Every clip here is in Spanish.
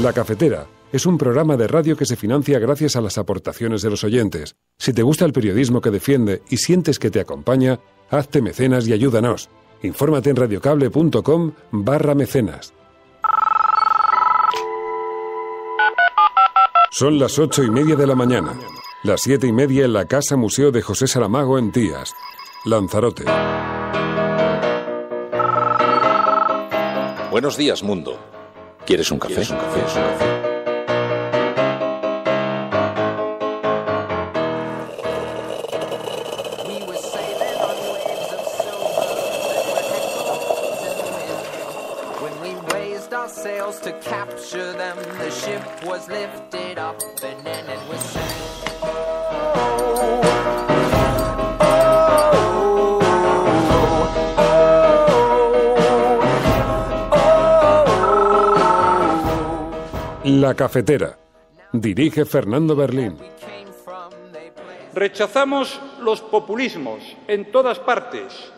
La Cafetera es un programa de radio que se financia gracias a las aportaciones de los oyentes. Si te gusta el periodismo que defiende y sientes que te acompaña, hazte mecenas y ayúdanos. Infórmate en radiocable.com/mecenas. Son las 8:30 de la mañana. Las 7:30 en la Casa Museo de José Saramago en Tías, Lanzarote. Buenos días, mundo. ¿Quieres un café? La Cafetera. Dirige Fernando Berlín. Rechazamos los populismos en todas partes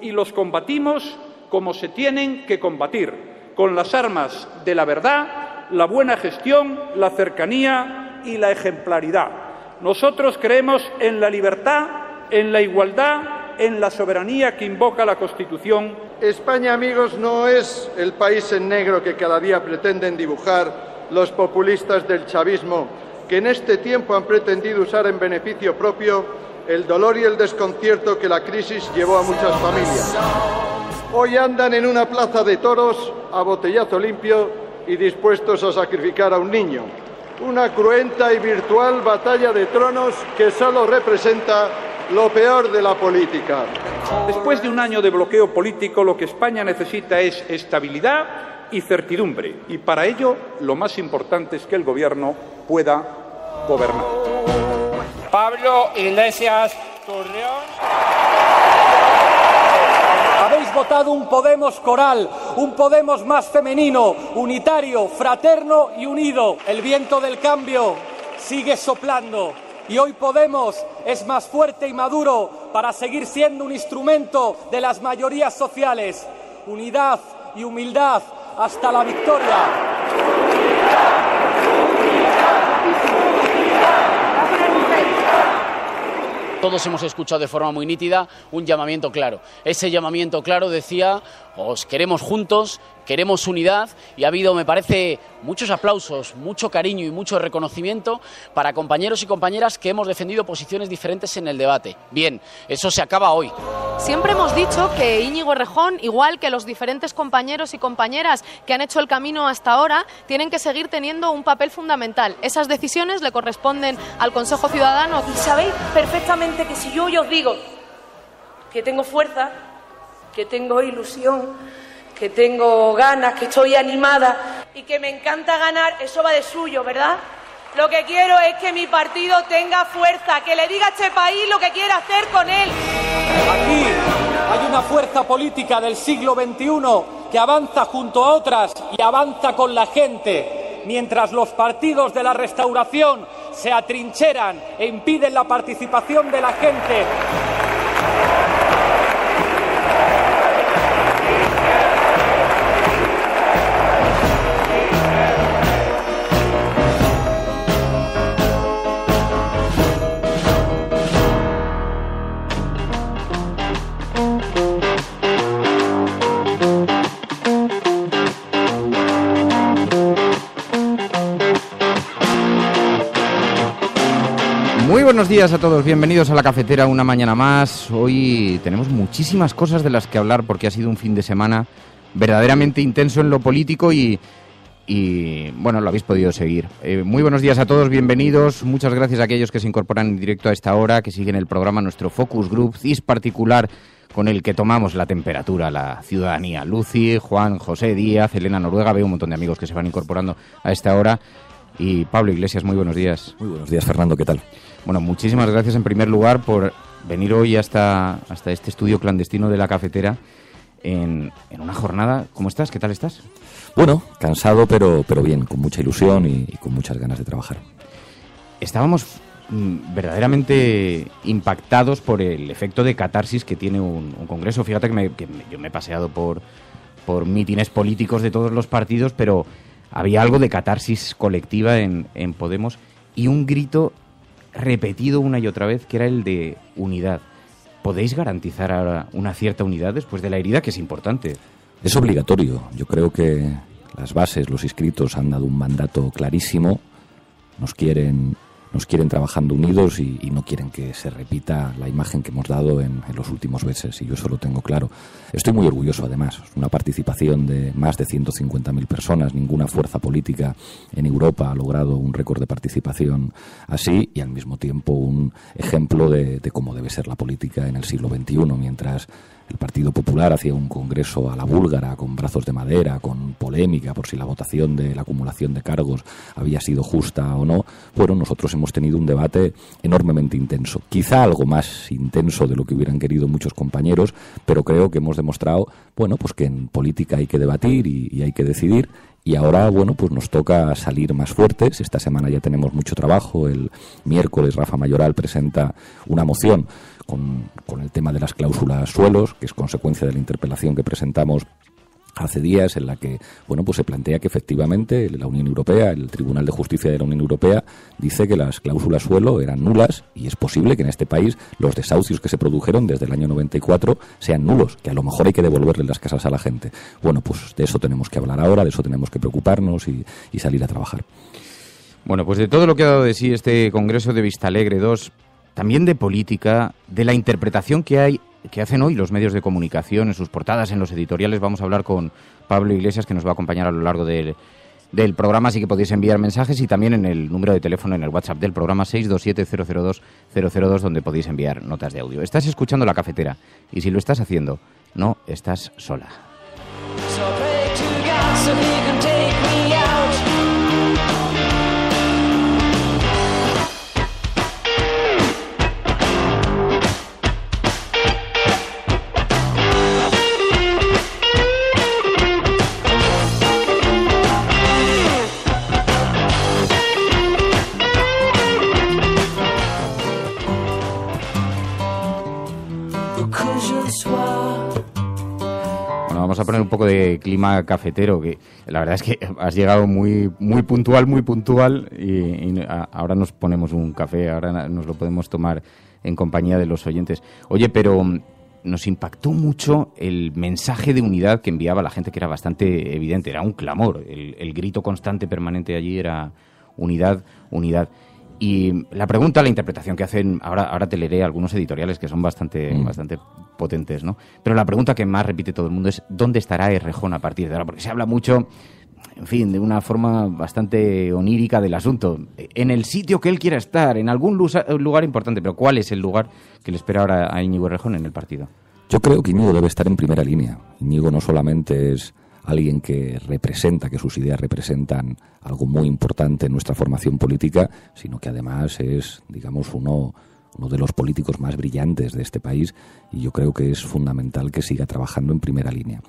y los combatimos como se tienen que combatir, con las armas de la verdad, la buena gestión, la cercanía y la ejemplaridad. Nosotros creemos en la libertad, en la igualdad, en la soberanía que invoca la Constitución. España, amigos, no es el país en negro que cada día pretenden dibujar los populistas del chavismo, que en este tiempo han pretendido usar en beneficio propio el dolor y el desconcierto que la crisis llevó a muchas familias. Hoy andan en una plaza de toros a botellazo limpio y dispuestos a sacrificar a un niño. Una cruenta y virtual batalla de tronos que solo representa lo peor de la política. Después de un año de bloqueo político, lo que España necesita es estabilidad y certidumbre, y para ello lo más importante es que el Gobierno pueda gobernar. Pablo Iglesias Turrión. Habéis votado un Podemos coral, un Podemos más femenino, unitario, fraterno y unido. El viento del cambio sigue soplando y hoy Podemos es más fuerte y maduro para seguir siendo un instrumento de las mayorías sociales. Unidad y humildad hasta la victoria. Todos hemos escuchado de forma muy nítida un llamamiento claro. Ese llamamiento claro decía: os queremos juntos, queremos unidad, y ha habido, me parece, muchos aplausos, mucho cariño y mucho reconocimiento para compañeros y compañeras que hemos defendido posiciones diferentes en el debate. Bien, eso se acaba hoy. Siempre hemos dicho que Íñigo Errejón, igual que los diferentes compañeros y compañeras que han hecho el camino hasta ahora, tienen que seguir teniendo un papel fundamental. Esas decisiones le corresponden al Consejo Ciudadano. Y sabéis perfectamente que si yo os digo que tengo fuerza, que tengo ilusión, que tengo ganas, que estoy animada y que me encanta ganar, eso va de suyo, ¿verdad? Lo que quiero es que mi partido tenga fuerza, que le diga a este país lo que quiere hacer con él. Aquí hay una fuerza política del siglo XXI que avanza junto a otras y avanza con la gente, mientras los partidos de la Restauración se atrincheran e impiden la participación de la gente. Muy buenos días a todos, bienvenidos a La Cafetera una mañana más. Hoy tenemos muchísimas cosas de las que hablar porque ha sido un fin de semana verdaderamente intenso en lo político y bueno, lo habéis podido seguir. Muy buenos días a todos, bienvenidos. Muchas gracias a aquellos que se incorporan en directo a esta hora, que siguen el programa, nuestro Focus Group, CIS particular, con el que tomamos la temperatura a la ciudadanía. Lucy, Juan, José Díaz, Elena Noruega, veo un montón de amigos que se van incorporando a esta hora. Y Pablo Iglesias, muy buenos días. Muy buenos días, Fernando, ¿qué tal? Bueno, muchísimas gracias en primer lugar por venir hoy hasta este estudio clandestino de La Cafetera en una jornada. ¿Cómo estás? ¿Qué tal estás? Bueno, cansado, pero bien, con mucha ilusión y con muchas ganas de trabajar. Estábamos verdaderamente impactados por el efecto de catarsis que tiene un congreso. Fíjate que yo me he paseado por mítines políticos de todos los partidos, pero había algo de catarsis colectiva en Podemos y un grito repetido una y otra vez que era el de unidad. ¿Podéis garantizar ahora una cierta unidad después de la herida, que es importante? Es obligatorio. Yo creo que las bases, los inscritos han dado un mandato clarísimo. Nos quieren trabajando unidos y no quieren que se repita la imagen que hemos dado en los últimos meses, y yo eso lo tengo claro. Estoy muy orgulloso, además. Una participación de más de 150.000 personas. Ninguna fuerza política en Europa ha logrado un récord de participación así, y al mismo tiempo un ejemplo de cómo debe ser la política en el siglo XXI, mientras el Partido Popular hacía un congreso a la búlgara, con brazos de madera, con polémica por si la votación de la acumulación de cargos había sido justa o no. Bueno, nosotros hemos tenido un debate enormemente intenso, quizá algo más intenso de lo que hubieran querido muchos compañeros, pero creo que hemos demostrado, bueno, pues que en política hay que debatir y hay que decidir. Y ahora, bueno, pues nos toca salir más fuertes. Esta semana ya tenemos mucho trabajo. El miércoles Rafa Mayoral presenta una moción con el tema de las cláusulas suelos, que es consecuencia de la interpelación que presentamos hace días, en la que, bueno, pues se plantea que efectivamente la Unión Europea, el Tribunal de Justicia de la Unión Europea, dice que las cláusulas suelo eran nulas, y es posible que en este país los desahucios que se produjeron desde el año 94 sean nulos, que a lo mejor hay que devolverle las casas a la gente. Bueno, pues de eso tenemos que hablar ahora, de eso tenemos que preocuparnos y salir a trabajar. Bueno, pues de todo lo que ha dado de sí este Congreso de Vistalegre 2, también de política, de la interpretación que hacen hoy los medios de comunicación en sus portadas, en los editoriales. Vamos a hablar con Pablo Iglesias, que nos va a acompañar a lo largo del programa, así que podéis enviar mensajes, y también en el número de teléfono, en el WhatsApp del programa 627-002-002, donde podéis enviar notas de audio. Estás escuchando La Cafetera, y si lo estás haciendo, no estás sola. Vamos a poner un poco de clima cafetero, que la verdad es que has llegado muy puntual, y ahora nos ponemos un café, ahora nos lo podemos tomar en compañía de los oyentes. Oye, pero nos impactó mucho el mensaje de unidad que enviaba la gente, que era bastante evidente, era un clamor, el grito constante permanente allí era unidad, unidad. Y la pregunta, la interpretación que hacen, ahora te leeré algunos editoriales que son bastante potentes, ¿no? Pero la pregunta que más repite todo el mundo es ¿dónde estará Errejón a partir de ahora? Porque se habla mucho, en fin, de una forma bastante onírica del asunto. En el sitio que él quiera estar, en algún lugar importante, pero ¿cuál es el lugar que le espera ahora a Íñigo Errejón en el partido? Yo creo que Íñigo debe estar en primera línea. Íñigo no solamente es alguien que representa, que sus ideas representan algo muy importante en nuestra formación política, sino que además es, digamos, uno de los políticos más brillantes de este país, y yo creo que es fundamental que siga trabajando en primera línea.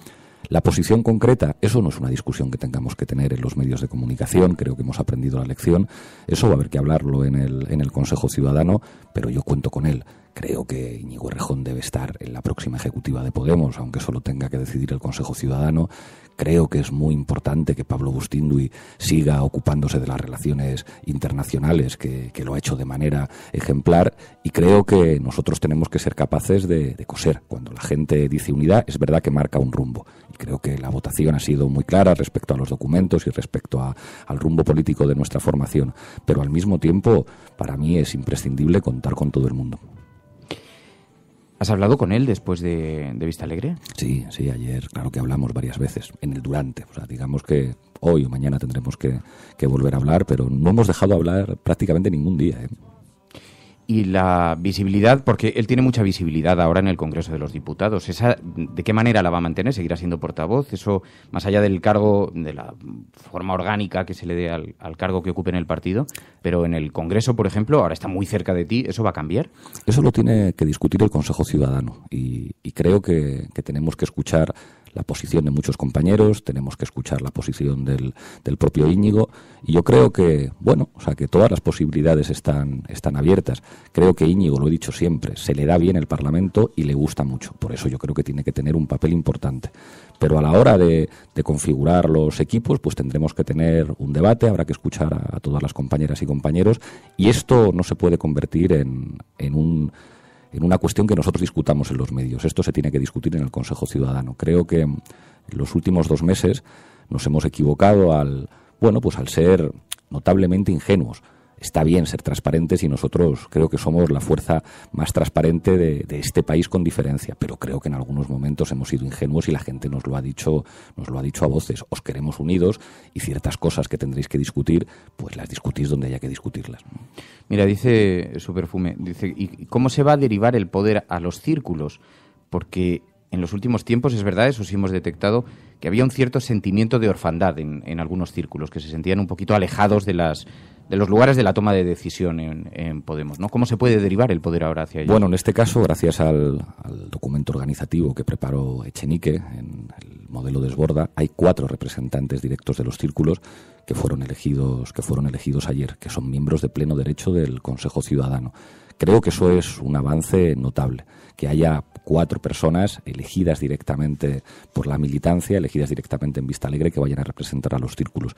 La posición concreta, eso no es una discusión que tengamos que tener en los medios de comunicación, creo que hemos aprendido la lección, eso va a haber que hablarlo en el Consejo Ciudadano, pero yo cuento con él. Creo que Íñigo Errejón debe estar en la próxima ejecutiva de Podemos, aunque solo tenga que decidir el Consejo Ciudadano. Creo que es muy importante que Pablo Bustinduy siga ocupándose de las relaciones internacionales, que lo ha hecho de manera ejemplar, y creo que nosotros tenemos que ser capaces de coser. Cuando la gente dice unidad, es verdad que marca un rumbo, y creo que la votación ha sido muy clara respecto a los documentos y respecto al rumbo político de nuestra formación, pero al mismo tiempo, para mí es imprescindible contar con todo el mundo. ¿Has hablado con él después de Vistalegre? Sí, ayer, claro que hablamos varias veces, en el durante. O sea, digamos que hoy o mañana tendremos que volver a hablar, pero no hemos dejado de hablar prácticamente ningún día, ¿eh? Y la visibilidad, porque él tiene mucha visibilidad ahora en el Congreso de los Diputados. ¿Esa, de qué manera la va a mantener? ¿Seguirá siendo portavoz? Eso, más allá del cargo, de la forma orgánica que se le dé al cargo que ocupe en el partido, pero en el Congreso, por ejemplo, ahora está muy cerca de ti, ¿eso va a cambiar? Eso lo tiene que discutir el Consejo Ciudadano, y creo que tenemos que escuchar la posición de muchos compañeros, tenemos que escuchar la posición del propio Íñigo, y yo creo que, que todas las posibilidades están abiertas. Creo que Íñigo, lo he dicho siempre, se le da bien el Parlamento y le gusta mucho, por eso yo creo que tiene que tener un papel importante. Pero a la hora de configurar los equipos, pues tendremos que tener un debate, habrá que escuchar a todas las compañeras y compañeros, y esto no se puede convertir en una cuestión que nosotros discutamos en los medios. Esto se tiene que discutir en el Consejo Ciudadano. Creo que en los últimos 2 meses nos hemos equivocado al ser notablemente ingenuos. Está bien ser transparentes y nosotros creo que somos la fuerza más transparente de este país con diferencia, pero creo que en algunos momentos hemos sido ingenuos y la gente nos lo ha dicho a voces. Os queremos unidos y ciertas cosas que tendréis que discutir, pues las discutís donde haya que discutirlas. Mira, dice Superfume, ¿y cómo se va a derivar el poder a los círculos? Porque en los últimos tiempos, es verdad, eso sí hemos detectado, que había un cierto sentimiento de orfandad en algunos círculos, que se sentían un poquito alejados de los lugares de la toma de decisión en Podemos, ¿no? ¿Cómo se puede derivar el poder ahora hacia allá? Bueno, en este caso, gracias al documento organizativo que preparó Echenique, en el modelo Desborda, hay 4 representantes directos de los círculos que fueron elegidos ayer, que son miembros de pleno derecho del Consejo Ciudadano. Creo que eso es un avance notable, que haya 4 personas elegidas directamente por la militancia, elegidas directamente en Vista Alegre, que vayan a representar a los círculos.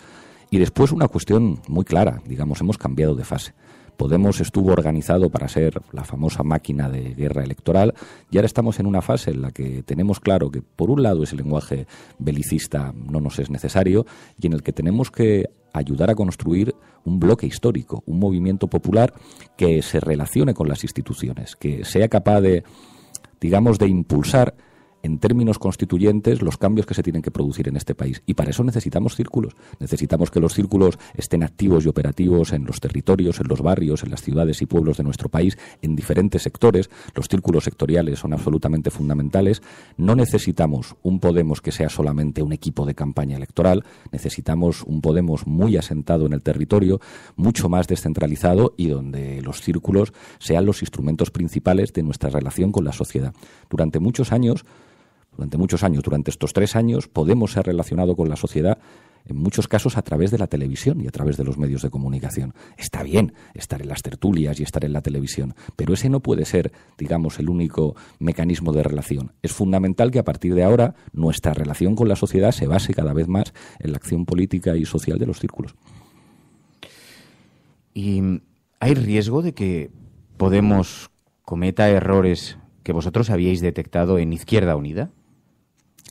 Y después una cuestión muy clara, hemos cambiado de fase. Podemos estuvo organizado para ser la famosa máquina de guerra electoral y ahora estamos en una fase en la que tenemos claro que por un lado ese lenguaje belicista no nos es necesario y en el que tenemos que ayudar a construir un bloque histórico, un movimiento popular que se relacione con las instituciones, que sea capaz de impulsar en términos constituyentes los cambios que se tienen que producir en este país. Y para eso necesitamos círculos. Necesitamos que los círculos estén activos y operativos en los territorios, en los barrios, en las ciudades y pueblos de nuestro país, en diferentes sectores. Los círculos sectoriales son absolutamente fundamentales. No necesitamos un Podemos que sea solamente un equipo de campaña electoral. Necesitamos un Podemos muy asentado en el territorio, mucho más descentralizado y donde los círculos sean los instrumentos principales de nuestra relación con la sociedad. Durante estos 3 años, Podemos se ha relacionado con la sociedad en muchos casos a través de la televisión y a través de los medios de comunicación. Está bien estar en las tertulias y estar en la televisión, pero ese no puede ser, el único mecanismo de relación. Es fundamental que a partir de ahora nuestra relación con la sociedad se base cada vez más en la acción política y social de los círculos. ¿Y hay riesgo de que Podemos cometa errores que vosotros habíais detectado en Izquierda Unida?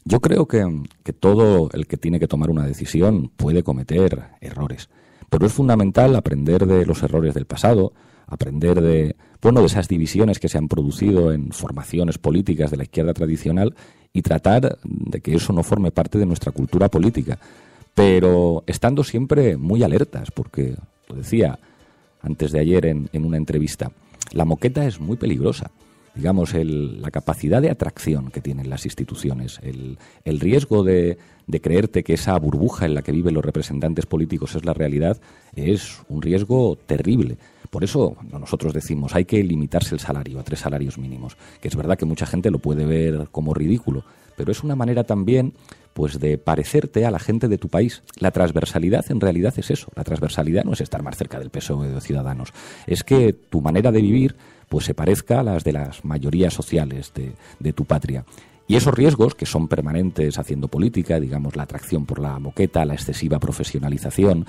Yo creo que todo el que tiene que tomar una decisión puede cometer errores, pero es fundamental aprender de los errores del pasado, aprender de esas divisiones que se han producido en formaciones políticas de la izquierda tradicional y tratar de que eso no forme parte de nuestra cultura política, pero estando siempre muy alertas, porque, lo decía antes de ayer en una entrevista, la moqueta es muy peligrosa. La capacidad de atracción que tienen las instituciones, el riesgo de creerte que esa burbuja en la que viven los representantes políticos es la realidad, es un riesgo terrible. Por eso nosotros decimos, hay que limitarse el salario a 3 salarios mínimos, que es verdad que mucha gente lo puede ver como ridículo, pero es una manera también de parecerte a la gente de tu país. La transversalidad en realidad es eso. La transversalidad no es estar más cerca del PSOE de Ciudadanos, es que tu manera de vivir se parezca a las de las mayorías sociales de tu patria. Y esos riesgos, que son permanentes haciendo política, la atracción por la moqueta, la excesiva profesionalización,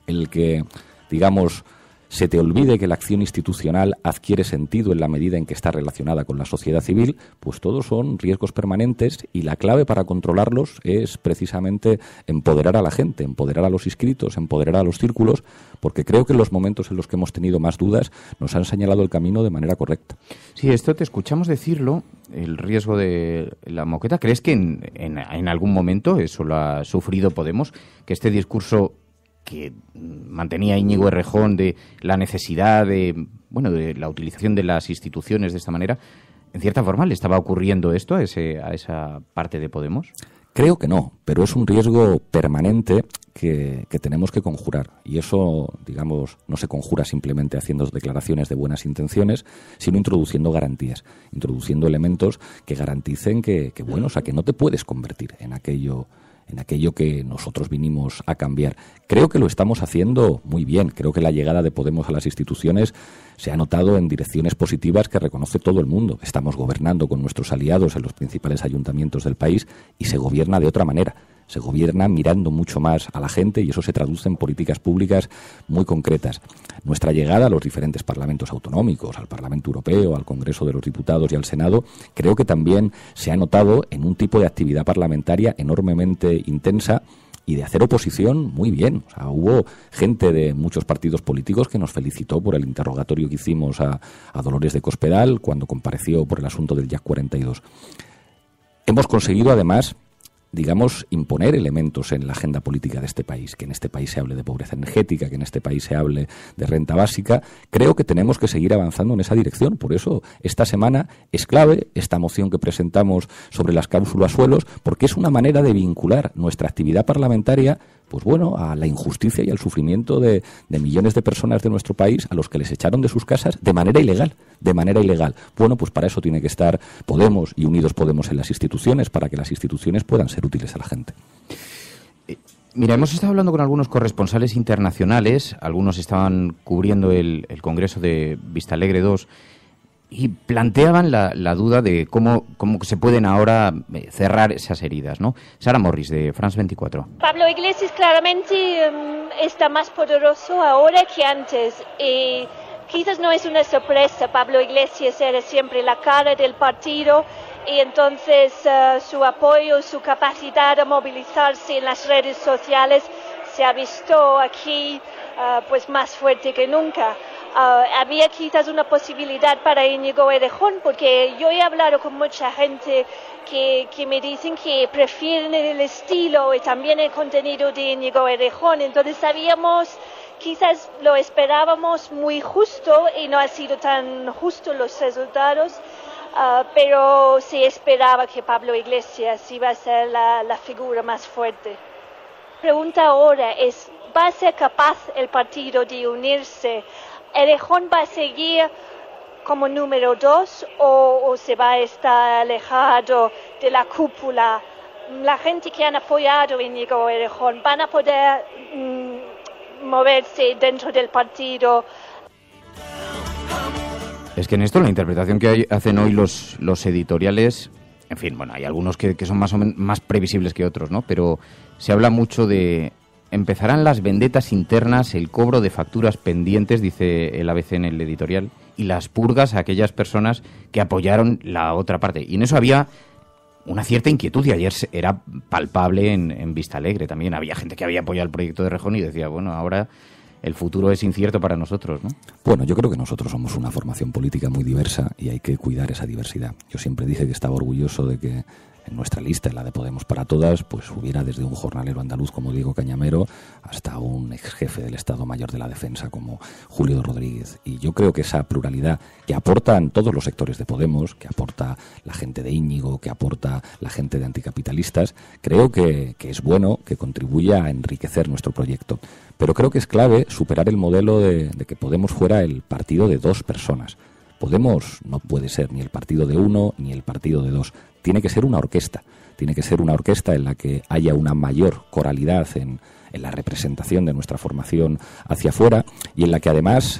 el que, se te olvide que la acción institucional adquiere sentido en la medida en que está relacionada con la sociedad civil, pues todos son riesgos permanentes y la clave para controlarlos es precisamente empoderar a la gente, empoderar a los inscritos, empoderar a los círculos, porque creo que en los momentos en los que hemos tenido más dudas nos han señalado el camino de manera correcta. Sí, esto te escuchamos decirlo, el riesgo de la moqueta. ¿Crees que en algún momento eso lo ha sufrido Podemos, que este discurso que mantenía Íñigo Errejón de la necesidad de la utilización de las instituciones de esta manera, en cierta forma le estaba ocurriendo esto a esa parte de Podemos? Creo que no, pero es un riesgo permanente que tenemos que conjurar. Y eso, digamos, no se conjura simplemente haciendo declaraciones de buenas intenciones, sino introduciendo garantías, introduciendo elementos que garanticen que no te puedes convertir en aquello que nosotros vinimos a cambiar. Creo que lo estamos haciendo muy bien. Creo que la llegada de Podemos a las instituciones se ha notado en direcciones positivas que reconoce todo el mundo. Estamos gobernando con nuestros aliados en los principales ayuntamientos del país y se gobierna de otra manera. Se gobierna mirando mucho más a la gente y eso se traduce en políticas públicas muy concretas. Nuestra llegada a los diferentes parlamentos autonómicos, al Parlamento Europeo, al Congreso de los Diputados y al Senado, creo que también se ha notado en un tipo de actividad parlamentaria enormemente intensa y de hacer oposición muy bien. O sea, hubo gente de muchos partidos políticos que nos felicitó por el interrogatorio que hicimos a Dolores de Cospedal cuando compareció por el asunto del Jack 42. Hemos conseguido, además, digamos, imponer elementos en la agenda política de este país, que en este país se hable de pobreza energética, que en este país se hable de renta básica. Creo que tenemos que seguir avanzando en esa dirección. Por eso, esta semana es clave esta moción que presentamos sobre las cláusulas suelos, porque es una manera de vincular nuestra actividad parlamentaria a la injusticia y al sufrimiento de millones de personas de nuestro país a los que les echaron de sus casas de manera ilegal. Bueno, pues para eso tiene que estar Podemos y Unidos Podemos en las instituciones, para que las instituciones puedan ser útiles a la gente. Mira, hemos estado hablando con algunos corresponsales internacionales, algunos estaban cubriendo el Congreso de Vistalegre II, y planteaban la duda de cómo se pueden ahora cerrar esas heridas, ¿no? Sara Morris, de France 24. Pablo Iglesias claramente está más poderoso ahora que antes. Y quizás no es una sorpresa. Pablo Iglesias era siempre la cara del partido y entonces su apoyo, su capacidad de movilizarse en las redes sociales se ha visto aquí pues más fuerte que nunca. Había quizás una posibilidad para Íñigo Errejón, porque yo he hablado con mucha gente que me dicen que prefieren el estilo y también el contenido de Íñigo Errejón. Entonces quizás lo esperábamos muy justo y no ha sido tan justo los resultados, pero se esperaba que Pablo Iglesias iba a ser la figura más fuerte. Pregunta ahora es, ¿va a ser capaz el partido de unirse? ¿Errejón va a seguir como número 2 o se va a estar alejado de la cúpula? La gente que han apoyado a Íñigo Errejón, ¿van a poder moverse dentro del partido? Es que en esto la interpretación que hacen hoy los editoriales, en fin, bueno, hay algunos que son más o menos más previsibles que otros, ¿no? Pero se habla mucho de empezarán las vendetas internas, el cobro de facturas pendientes, dice el ABC en el editorial, y las purgas a aquellas personas que apoyaron la otra parte. Y en eso había una cierta inquietud, y ayer era palpable en Vistalegre también. Había gente que había apoyado el proyecto de Errejón y decía, bueno, ahora el futuro es incierto para nosotros, ¿no? Bueno, yo creo que nosotros somos una formación política muy diversa y hay que cuidar esa diversidad. Yo siempre dije que estaba orgulloso de que en nuestra lista, en la de Podemos para Todas, pues hubiera desde un jornalero andaluz como Diego Cañamero hasta un ex jefe del Estado Mayor de la Defensa como Julio Rodríguez. Y yo creo que esa pluralidad que aportan todos los sectores de Podemos, que aporta la gente de Íñigo, que aporta la gente de Anticapitalistas, creo que es bueno, que contribuya a enriquecer nuestro proyecto. Pero creo que es clave superar el modelo de que Podemos fuera el partido de dos personas. Podemos no puede ser ni el partido de uno ni el partido de dos. Tiene que ser una orquesta. Tiene que ser una orquesta en la que haya una mayor coralidad en la representación de nuestra formación hacia afuera y en la que además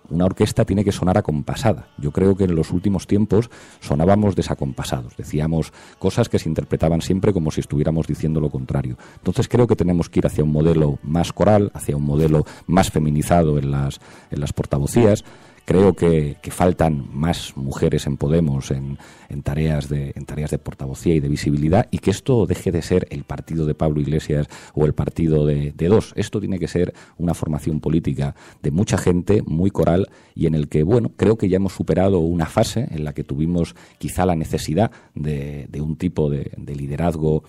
una orquesta tiene que sonar acompasada. Yo creo que en los últimos tiempos sonábamos desacompasados. Decíamos cosas que se interpretaban siempre como si estuviéramos diciendo lo contrario. Entonces creo que tenemos que ir hacia un modelo más coral, hacia un modelo más feminizado en las portavocías. Creo que faltan más mujeres en Podemos en tareas de portavocía y de visibilidad, y que esto deje de ser el partido de Pablo Iglesias o el partido de dos. Esto tiene que ser una formación política de mucha gente, muy coral, y en el que, bueno, creo que ya hemos superado una fase en la que tuvimos quizá la necesidad de un tipo de liderazgo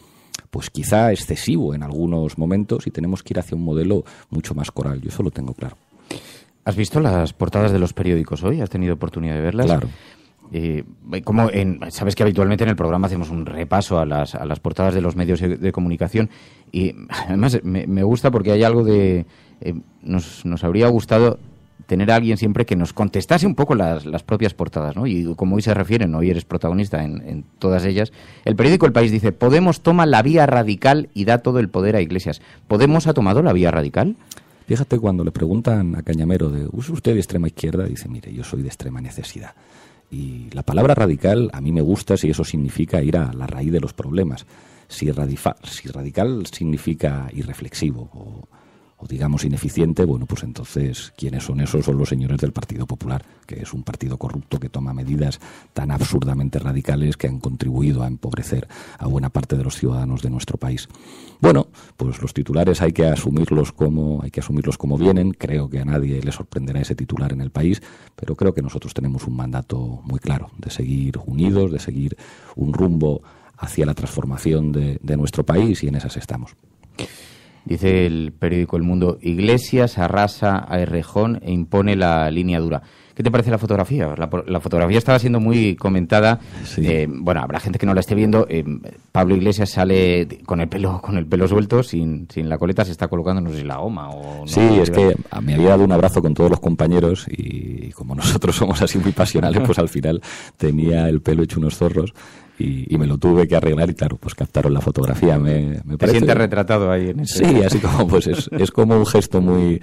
pues quizá excesivo en algunos momentos, y tenemos que ir hacia un modelo mucho más coral. Yo eso lo tengo claro. ¿Has visto las portadas de los periódicos hoy? ¿Has tenido oportunidad de verlas? Claro. Sabes que habitualmente en el programa hacemos un repaso a las portadas de los medios de comunicación y además me gusta porque hay algo de... Nos habría gustado tener a alguien siempre que nos contestase un poco las propias portadas, ¿no? Y como hoy se refieren, hoy eres protagonista en todas ellas. El periódico El País dice: Podemos toma la vía radical y da todo el poder a Iglesias. ¿Podemos ha tomado la vía radical? Fíjate, cuando le preguntan a Cañamero ¿usa usted de extrema izquierda? Dice, mire, yo soy de extrema necesidad. Y la palabra radical a mí me gusta si eso significa ir a la raíz de los problemas. Si radical significa irreflexivo o digamos ineficiente, bueno, pues entonces, ¿quiénes son esos? Son los señores del Partido Popular, que es un partido corrupto que toma medidas tan absurdamente radicales que han contribuido a empobrecer a buena parte de los ciudadanos de nuestro país. Bueno, pues los titulares hay que asumirlos como vienen. Creo que a nadie le sorprenderá ese titular en El País, pero creo que nosotros tenemos un mandato muy claro de seguir unidos, de seguir un rumbo hacia la transformación de nuestro país, y en esas estamos. Dice el periódico El Mundo: Iglesias arrasa a Errejón e impone la línea dura. ¿Qué te parece la fotografía? La fotografía estaba siendo muy comentada. Sí. Bueno, habrá gente que no la esté viendo. Pablo Iglesias sale con el pelo suelto, sin la coleta, se está colocando, no sé si la goma o no. Sí, es que me había dado un abrazo con todos los compañeros y como nosotros somos así muy pasionales, pues al final tenía el pelo hecho unos zorros. Y me lo tuve que arreglar y claro, pues captaron la fotografía. Me ¿Te parece... sientes retratado ahí en ese? Sí, así como pues es como un gesto muy...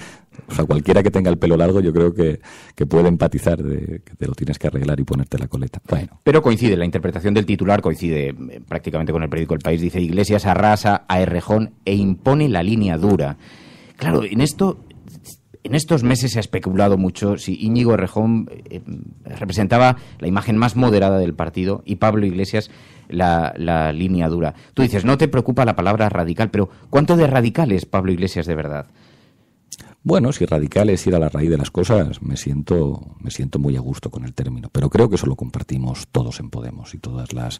O sea, cualquiera que tenga el pelo largo yo creo que puede empatizar de que te lo tienes que arreglar y ponerte la coleta. Bueno. Pero coincide, la interpretación del titular coincide prácticamente con el periódico El País. Dice: Iglesias arrasa a Errejón e impone la línea dura. Claro, en estos meses se ha especulado mucho si Íñigo Errejón representaba la imagen más moderada del partido y Pablo Iglesias la línea dura. Tú dices, no te preocupa la palabra radical, pero ¿cuánto de radical es Pablo Iglesias de verdad? Bueno, si radical es ir a la raíz de las cosas, me siento muy a gusto con el término, pero creo que eso lo compartimos todos en Podemos y todas las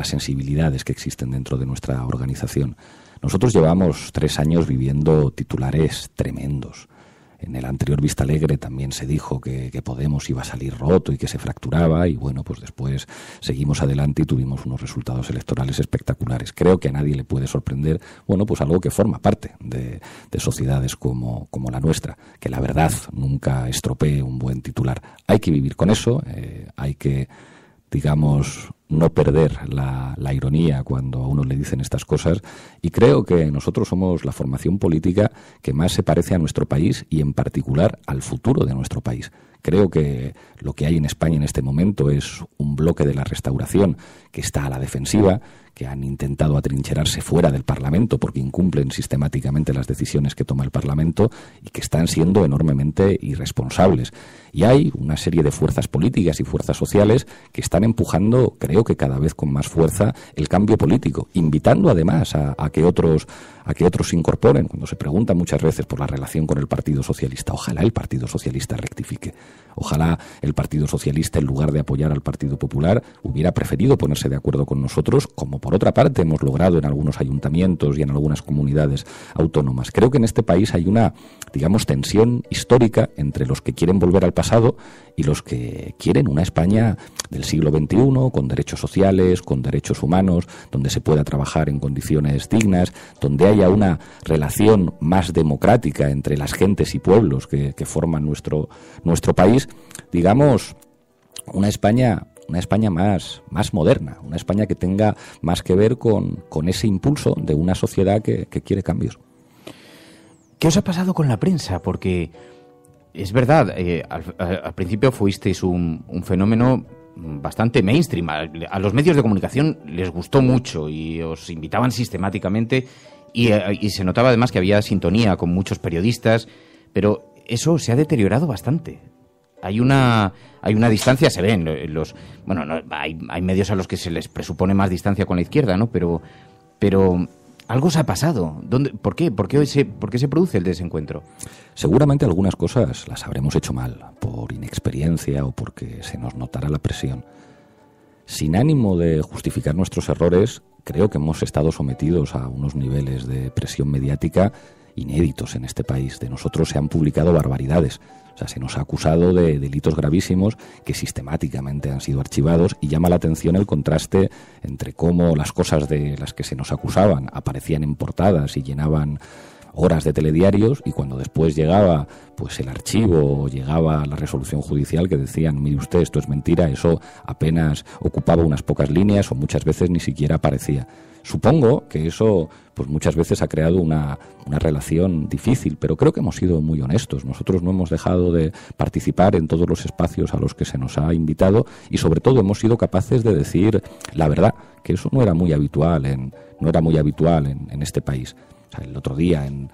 sensibilidades que existen dentro de nuestra organización. Nosotros llevamos 3 años viviendo titulares tremendos. En el anterior Vista Alegre también se dijo que Podemos iba a salir roto y que se fracturaba, y bueno, pues después seguimos adelante y tuvimos unos resultados electorales espectaculares. Creo que a nadie le puede sorprender, bueno, pues algo que forma parte de sociedades como la nuestra, que la verdad nunca estropee un buen titular. Hay que vivir con eso, hay que, digamos, no perder la ironía cuando a uno le dicen estas cosas, y creo que nosotros somos la formación política que más se parece a nuestro país y en particular al futuro de nuestro país. Creo que lo que hay en España en este momento es un bloque de la Restauración que está a la defensiva, que han intentado atrincherarse fuera del Parlamento porque incumplen sistemáticamente las decisiones que toma el Parlamento y que están siendo enormemente irresponsables. Y hay una serie de fuerzas políticas y fuerzas sociales que están empujando, creo que cada vez con más fuerza, el cambio político, invitando además a que otros se incorporen. Cuando se pregunta muchas veces por la relación con el Partido Socialista, ojalá el Partido Socialista rectifique. Ojalá el Partido Socialista, en lugar de apoyar al Partido Popular, hubiera preferido ponerse de acuerdo con nosotros, como por otra parte hemos logrado en algunos ayuntamientos y en algunas comunidades autónomas. Creo que en este país hay una, digamos, tensión histórica entre los que quieren volver al pasado y los que quieren una España del siglo XXI, con derechos sociales, con derechos humanos, donde se pueda trabajar en condiciones dignas, donde haya una relación más democrática entre las gentes y pueblos que forman nuestro país, digamos, una España más moderna, una España que tenga más que ver con ese impulso de una sociedad que quiere cambios. ¿Qué os ha pasado con la prensa? Porque es verdad, al principio fuisteis un fenómeno bastante mainstream. A los medios de comunicación les gustó mucho y os invitaban sistemáticamente y se notaba además que había sintonía con muchos periodistas, pero eso se ha deteriorado bastante. Hay una distancia, se ven hay medios a los que se les presupone más distancia con la izquierda, ¿no? Pero algo se ha pasado. ¿Por qué? ¿Por qué se produce el desencuentro? Seguramente algunas cosas las habremos hecho mal, por inexperiencia o porque se nos notará la presión. Sin ánimo de justificar nuestros errores, creo que hemos estado sometidos a unos niveles de presión mediática inéditos en este país. De nosotros se han publicado barbaridades. O sea, se nos ha acusado de delitos gravísimos que sistemáticamente han sido archivados, y llama la atención el contraste entre cómo las cosas de las que se nos acusaban aparecían en portadas y llenaban horas de telediarios, y cuando después llegaba pues el archivo o llegaba la resolución judicial que decían, mire usted, esto es mentira, eso apenas ocupaba unas pocas líneas o muchas veces ni siquiera aparecía. Supongo que eso pues muchas veces ha creado una relación difícil, pero creo que hemos sido muy honestos. Nosotros no hemos dejado de participar en todos los espacios a los que se nos ha invitado, y sobre todo hemos sido capaces de decir la verdad, que eso no era muy habitual en este país. O sea, el otro día en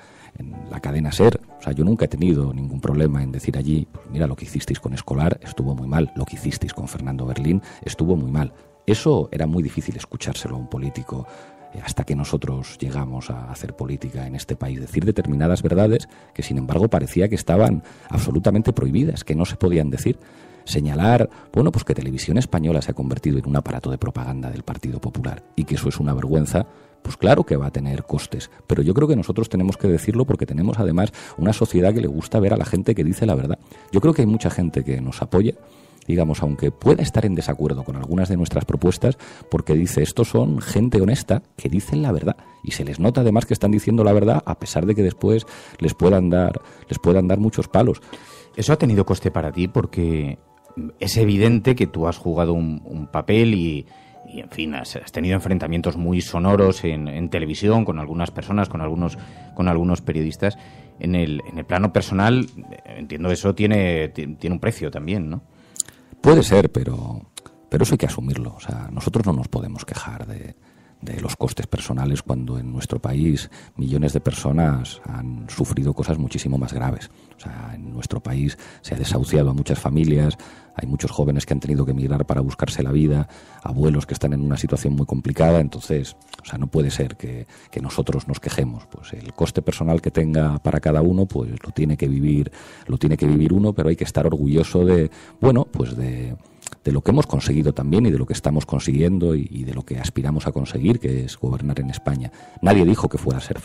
la cadena SER, o sea, yo nunca he tenido ningún problema en decir allí, pues mira, lo que hicisteis con Escolar estuvo muy mal, lo que hicisteis con Fernando Berlín estuvo muy mal. Eso era muy difícil escuchárselo a un político hasta que nosotros llegamos a hacer política en este país. Decir determinadas verdades que, sin embargo, parecía que estaban absolutamente prohibidas, que no se podían decir. Señalar, bueno, pues que Televisión Española se ha convertido en un aparato de propaganda del Partido Popular y que eso es una vergüenza, pues claro que va a tener costes. Pero yo creo que nosotros tenemos que decirlo porque tenemos además una sociedad que le gusta ver a la gente que dice la verdad. Yo creo que hay mucha gente que nos apoya, digamos, aunque pueda estar en desacuerdo con algunas de nuestras propuestas, porque dice, estos son gente honesta que dicen la verdad, y se les nota además que están diciendo la verdad a pesar de que después les puedan dar muchos palos. ¿Eso ha tenido coste para ti? Porque es evidente que tú has jugado un papel y en fin, has tenido enfrentamientos muy sonoros en televisión con algunas personas, con algunos periodistas. En el plano personal, entiendo, eso tiene un precio también, ¿no? Puede ser, pero eso hay que asumirlo. O sea, nosotros no nos podemos quejar de los costes personales cuando en nuestro país millones de personas han sufrido cosas muchísimo más graves. O sea, en nuestro país se ha desahuciado a muchas familias, hay muchos jóvenes que han tenido que emigrar para buscarse la vida, abuelos que están en una situación muy complicada. Entonces, o sea, no puede ser que nosotros nos quejemos. Pues el coste personal que tenga para cada uno, pues lo tiene que vivir uno, pero hay que estar orgulloso de lo que hemos conseguido también y de lo que estamos consiguiendo y de lo que aspiramos a conseguir, que es gobernar en España. Nadie dijo que fuera a ser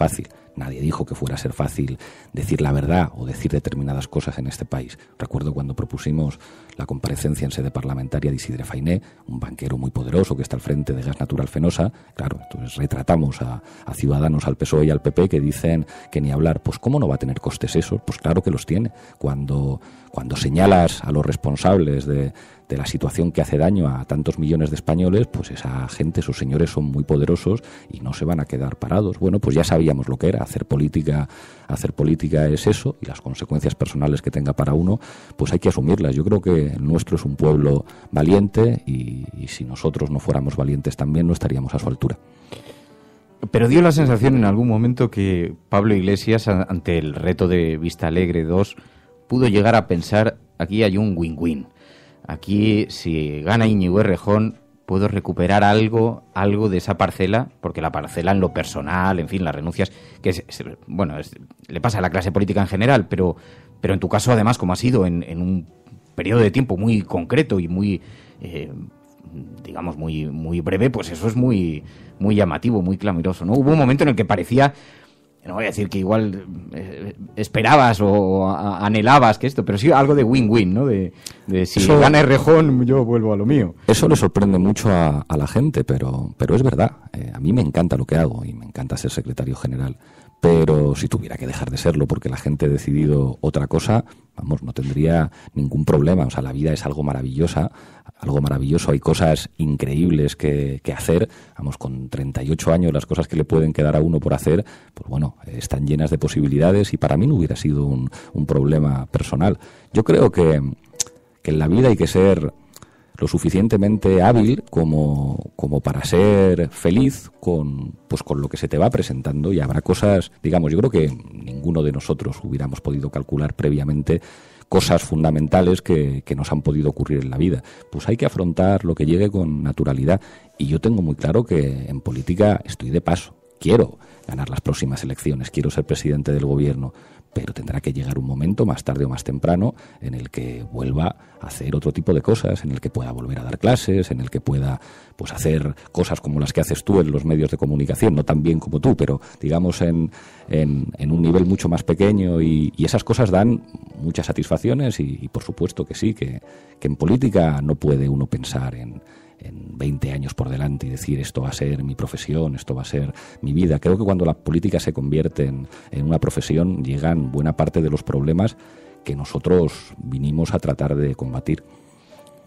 fácil, decir la verdad o decir determinadas cosas en este país. Recuerdo cuando propusimos la comparecencia en sede parlamentaria de Isidre Fainé, un banquero muy poderoso que está al frente de Gas Natural Fenosa. Claro, entonces retratamos a Ciudadanos, al PSOE y al PP, que dicen que ni hablar. Pues ¿cómo no va a tener costes eso? Pues claro que los tiene. Cuando señalas a los responsables de la situación que hace daño a tantos millones de españoles, pues esa gente, esos señores son muy poderosos y no se van a quedar parados. Bueno, pues ya sabíamos lo que era. Hacer política es eso, y las consecuencias personales que tenga para uno, pues hay que asumirlas. Yo creo que el nuestro es un pueblo valiente y si nosotros no fuéramos valientes también no estaríamos a su altura. Pero dio la sensación en algún momento que Pablo Iglesias, ante el reto de Vista Alegre 2, pudo llegar a pensar, aquí hay un win-win. Aquí, si gana Íñigo Errejón, puedo recuperar algo de esa parcela, porque la parcela en lo personal, en fin, las renuncias, le pasa a la clase política en general, pero en tu caso, además, como ha sido en un periodo de tiempo muy concreto y muy, digamos, muy breve, pues eso es muy llamativo, muy clamoroso, ¿no? Hubo un momento en el que parecía, no voy a decir que igual esperabas o anhelabas que esto, pero sí algo de win-win, ¿no? De si eso, gana Errejón, yo vuelvo a lo mío. Eso le sorprende mucho a la gente, pero es verdad. A mí me encanta lo que hago y me encanta ser secretario general. Pero si tuviera que dejar de serlo porque la gente ha decidido otra cosa, vamos, no tendría ningún problema. O sea, la vida es algo maravilloso, hay cosas increíbles que hacer. Vamos, con 38 años las cosas que le pueden quedar a uno por hacer, pues bueno, están llenas de posibilidades y para mí no hubiera sido un problema personal. Yo creo que en la vida hay que ser lo suficientemente hábil como para ser feliz con lo que se te va presentando, y habrá cosas, digamos, yo creo que ninguno de nosotros hubiéramos podido calcular previamente cosas fundamentales que nos han podido ocurrir en la vida. Pues hay que afrontar lo que llegue con naturalidad, y yo tengo muy claro que en política estoy de paso. quiero ganar las próximas elecciones, quiero ser presidente del gobierno, pero tendrá que llegar un momento, más tarde o más temprano, en el que vuelva a hacer otro tipo de cosas, en el que pueda volver a dar clases, en el que pueda pues hacer cosas como las que haces tú en los medios de comunicación, no tan bien como tú, pero digamos en un nivel mucho más pequeño, y esas cosas dan muchas satisfacciones y por supuesto que sí, que en política no puede uno pensar en 20 años por delante y decir esto va a ser mi profesión, esto va a ser mi vida. Creo que cuando la política se convierte en una profesión llegan buena parte de los problemas que nosotros vinimos a tratar de combatir.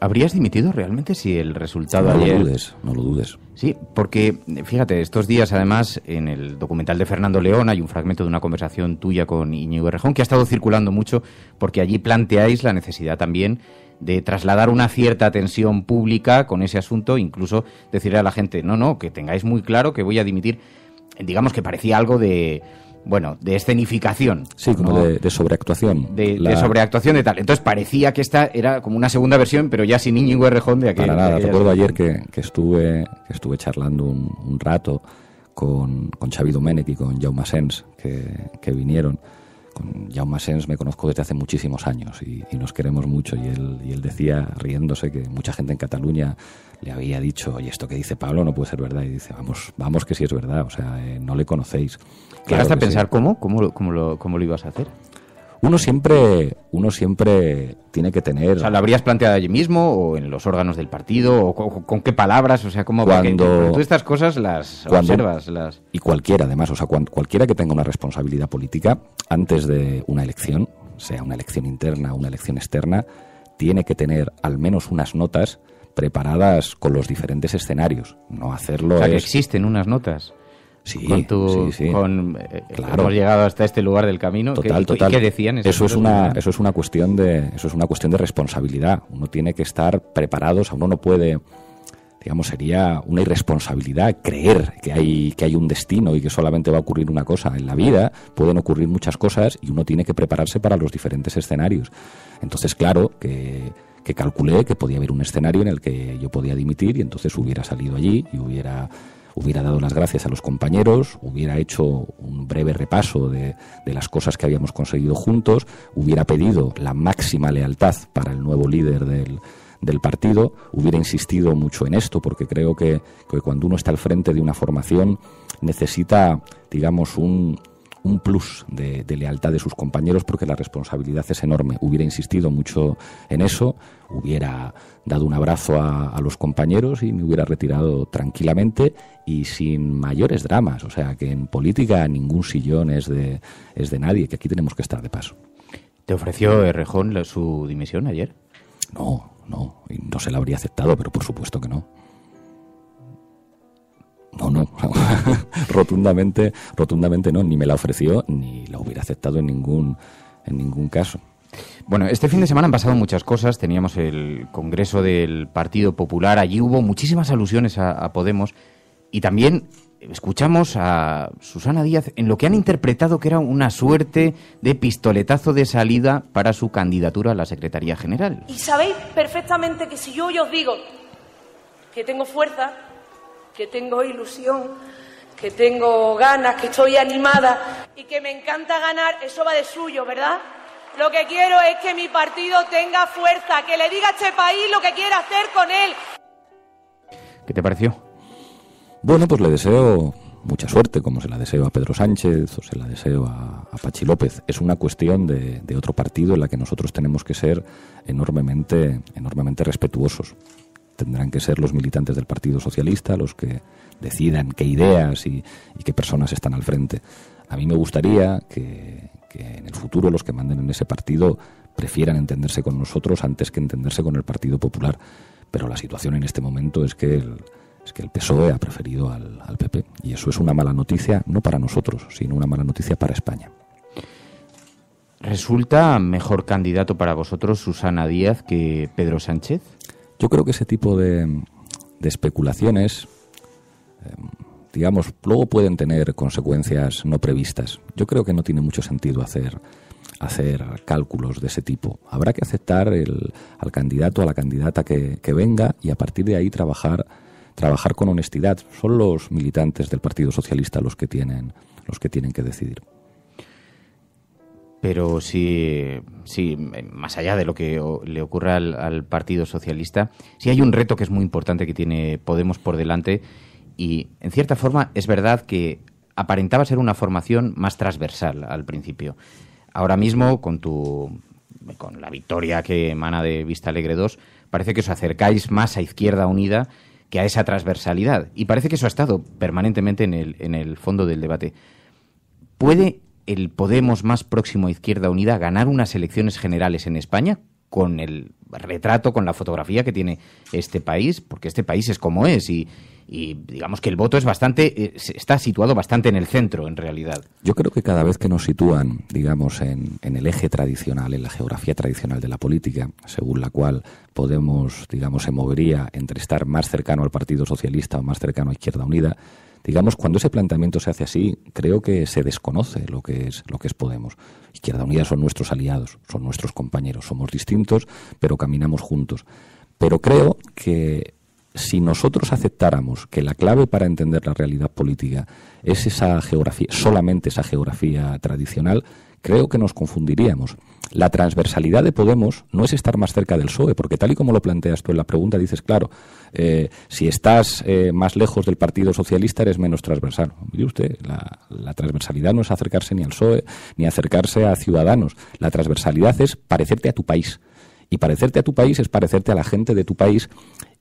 ¿Habrías dimitido realmente si el resultado ayer... No lo dudes. Sí, porque, fíjate, estos días, además, en el documental de Fernando León hay un fragmento de una conversación tuya con Íñigo Errejón que ha estado circulando mucho, porque allí planteáis la necesidad también de trasladar una cierta tensión pública con ese asunto, incluso decirle a la gente, no, que tengáis muy claro que voy a dimitir. Digamos que parecía algo de escenificación. Sí, como ¿no? de sobreactuación. De sobreactuación de tal. Entonces parecía que esta era como una segunda versión, pero ya sin Íñigo Errejón de aquel. Para nada, recuerdo ayer que estuve charlando un rato con Xavi Domènech y con Jaume Asens, que vinieron. Con Jaume Asens me conozco desde hace muchísimos años y nos queremos mucho, y él decía, riéndose, que mucha gente en Cataluña le había dicho, oye, esto que dice Pablo no puede ser verdad, y dice, vamos que sí es verdad, o sea, no le conocéis. ¿Llegaste a pensar sí. ¿Cómo lo ibas a hacer? Uno siempre tiene que tener... O sea, ¿lo habrías planteado allí mismo o en los órganos del partido? ¿O con qué palabras? O sea, ¿cómo va? Tú estas cosas las observas. Y cualquiera, además, o sea, cualquiera que tenga una responsabilidad política antes de una elección, sea una elección interna o una elección externa, tiene que tener al menos unas notas preparadas con los diferentes escenarios. No hacerlo O sea, que existen unas notas. Sí, sí. Claro. Hemos llegado hasta este lugar del camino. Total. ¿Y qué decían? Eso es una cuestión de responsabilidad. Uno tiene que estar preparado. O sea, uno no puede, digamos, sería una irresponsabilidad creer que hay un destino y que solamente va a ocurrir una cosa. En la vida pueden ocurrir muchas cosas y uno tiene que prepararse para los diferentes escenarios. Entonces, claro, que calculé que podía haber un escenario en el que yo podía dimitir, y entonces hubiera salido allí y hubiera dado las gracias a los compañeros, hubiera hecho un breve repaso de las cosas que habíamos conseguido juntos, hubiera pedido la máxima lealtad para el nuevo líder del partido, hubiera insistido mucho en esto, porque creo que cuando uno está al frente de una formación necesita, digamos, un plus de lealtad de sus compañeros, porque la responsabilidad es enorme. Hubiera insistido mucho en eso, hubiera dado un abrazo a los compañeros y me hubiera retirado tranquilamente y sin mayores dramas. O sea, que en política ningún sillón es de nadie, que aquí tenemos que estar de paso. ¿Te ofreció Errejón su dimisión ayer? No, y no se la habría aceptado, pero por supuesto que no. No, rotundamente no, ni me la ofreció ni la hubiera aceptado en ningún caso. Bueno, este fin de semana han pasado muchas cosas. Teníamos el Congreso del Partido Popular, allí hubo muchísimas alusiones a Podemos, y también escuchamos a Susana Díaz en lo que han interpretado que era una suerte de pistoletazo de salida para su candidatura a la Secretaría General. Y sabéis perfectamente que si yo os digo que tengo fuerza, que tengo ilusión, que tengo ganas, que estoy animada y que me encanta ganar, eso va de suyo, ¿verdad? Lo que quiero es que mi partido tenga fuerza, que le diga a este país lo que quiere hacer con él. ¿Qué te pareció? Bueno, pues le deseo mucha suerte, como se la deseo a Pedro Sánchez o se la deseo a Patxi López. Es una cuestión de otro partido en la que nosotros tenemos que ser enormemente respetuosos. Tendrán que ser los militantes del Partido Socialista los que decidan qué ideas y qué personas están al frente. A mí me gustaría que en el futuro los que manden en ese partido prefieran entenderse con nosotros antes que entenderse con el Partido Popular. Pero la situación en este momento es que el PSOE ha preferido al PP. Y eso es una mala noticia, no para nosotros, sino una mala noticia para España. ¿Resulta mejor candidato para vosotros Susana Díaz que Pedro Sánchez? Yo creo que ese tipo de especulaciones, digamos, luego pueden tener consecuencias no previstas. Yo creo que no tiene mucho sentido hacer cálculos de ese tipo. Habrá que aceptar al candidato, a la candidata que venga, y a partir de ahí trabajar trabajar con honestidad. Son los militantes del Partido Socialista los que tienen que decidir. Pero sí, más allá de lo que le ocurra al Partido Socialista, sí hay un reto que es muy importante que tiene Podemos por delante y, en cierta forma, es verdad que aparentaba ser una formación más transversal al principio. Ahora mismo, con la victoria que emana de Vista Alegre 2, parece que os acercáis más a Izquierda Unida que a esa transversalidad. Y parece que eso ha estado permanentemente en el fondo del debate. ¿Puede el Podemos más próximo a Izquierda Unida ganar unas elecciones generales en España con el retrato, con la fotografía que tiene este país? Porque este país es como es y digamos que el voto está situado bastante en el centro, en realidad. Yo creo que cada vez que nos sitúan, digamos, en el eje tradicional, en la geografía tradicional de la política, según la cual Podemos, digamos, se movería entre estar más cercano al Partido Socialista o más cercano a Izquierda Unida, digamos, cuando ese planteamiento se hace así, creo que se desconoce lo que es Podemos. Izquierda Unida son nuestros aliados, son nuestros compañeros, somos distintos, pero caminamos juntos. Pero creo que si nosotros aceptáramos que la clave para entender la realidad política es esa geografía, solamente esa geografía tradicional, creo que nos confundiríamos. La transversalidad de Podemos no es estar más cerca del PSOE, porque tal y como lo planteas tú en la pregunta, dices, claro, si estás más lejos del Partido Socialista eres menos transversal. Mire usted, la transversalidad no es acercarse ni al PSOE, ni acercarse a Ciudadanos. La transversalidad es parecerte a tu país. Y parecerte a tu país es parecerte a la gente de tu país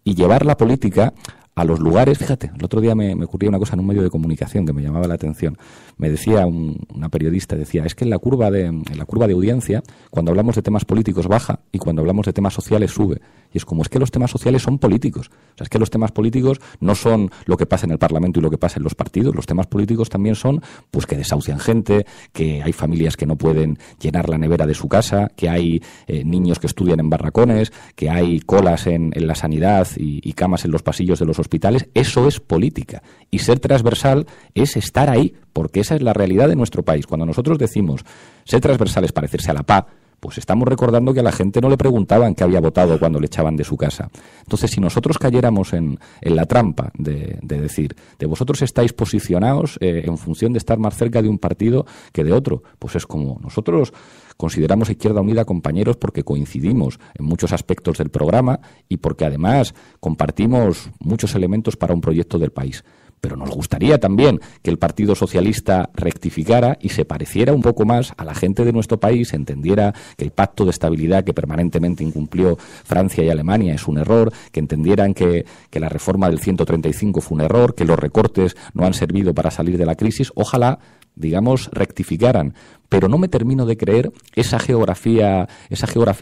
y llevar la política a los lugares. Fíjate, el otro día me ocurría una cosa en un medio de comunicación que me llamaba la atención. Me decía una periodista, decía, es que en la curva de audiencia, cuando hablamos de temas políticos baja y cuando hablamos de temas sociales sube. Y es como, es que los temas sociales son políticos. O sea, es que los temas políticos no son lo que pasa en el Parlamento y lo que pasa en los partidos. Los temas políticos también son, pues, que desahucian gente, que hay familias que no pueden llenar la nevera de su casa, que hay niños que estudian en barracones, que hay colas en la sanidad y camas en los pasillos de los hospitales. Eso es política. Y ser transversal es estar ahí, porque esa es la realidad de nuestro país. Cuando nosotros decimos ser transversal es parecerse a la PA, pues estamos recordando que a la gente no le preguntaban qué había votado cuando le echaban de su casa. Entonces, si nosotros cayéramos en la trampa de decir, de vosotros estáis posicionados en función de estar más cerca de un partido que de otro, pues es como nosotros consideramos a Izquierda Unida compañeros porque coincidimos en muchos aspectos del programa y porque además compartimos muchos elementos para un proyecto del país. Pero nos gustaría también que el Partido Socialista rectificara y se pareciera un poco más a la gente de nuestro país, entendiera que el pacto de estabilidad que permanentemente incumplió Francia y Alemania es un error, que entendieran que la reforma del 135 fue un error, que los recortes no han servido para salir de la crisis. Ojalá, digamos, rectificaran. Pero no me termino de creer esa geografía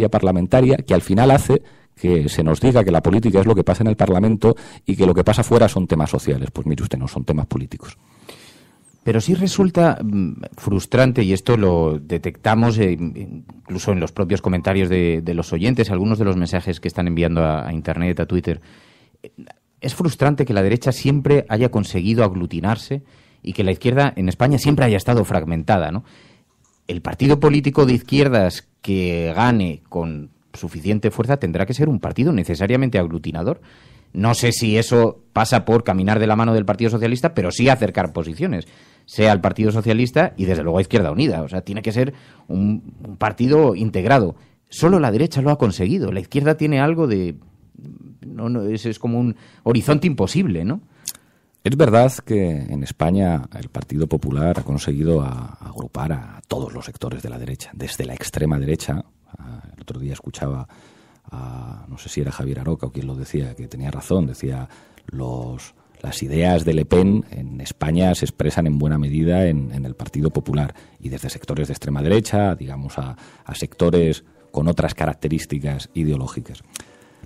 parlamentaria que al final hace que se nos diga que la política es lo que pasa en el Parlamento y que lo que pasa fuera son temas sociales. Pues mire usted, no son temas políticos. Pero sí resulta frustrante, y esto lo detectamos incluso en los propios comentarios de los oyentes, algunos de los mensajes que están enviando a Internet, a Twitter. Es frustrante que la derecha siempre haya conseguido aglutinarse y que la izquierda en España siempre haya estado fragmentada, ¿no? El partido político de izquierdas que gane con suficiente fuerza tendrá que ser un partido necesariamente aglutinador. No sé si eso pasa por caminar de la mano del Partido Socialista, pero sí acercar posiciones, sea al Partido Socialista y desde luego a Izquierda Unida. O sea, tiene que ser un partido integrado. Solo la derecha lo ha conseguido. La izquierda tiene algo de... es como un horizonte imposible, ¿no? Es verdad que en España el Partido Popular ha conseguido agrupar a todos los sectores de la derecha, desde la extrema derecha. El otro día escuchaba no sé si era Javier Aroca o quien lo decía, que tenía razón, decía las ideas de Le Pen en España se expresan en buena medida en el Partido Popular, y desde sectores de extrema derecha, digamos, a sectores con otras características ideológicas.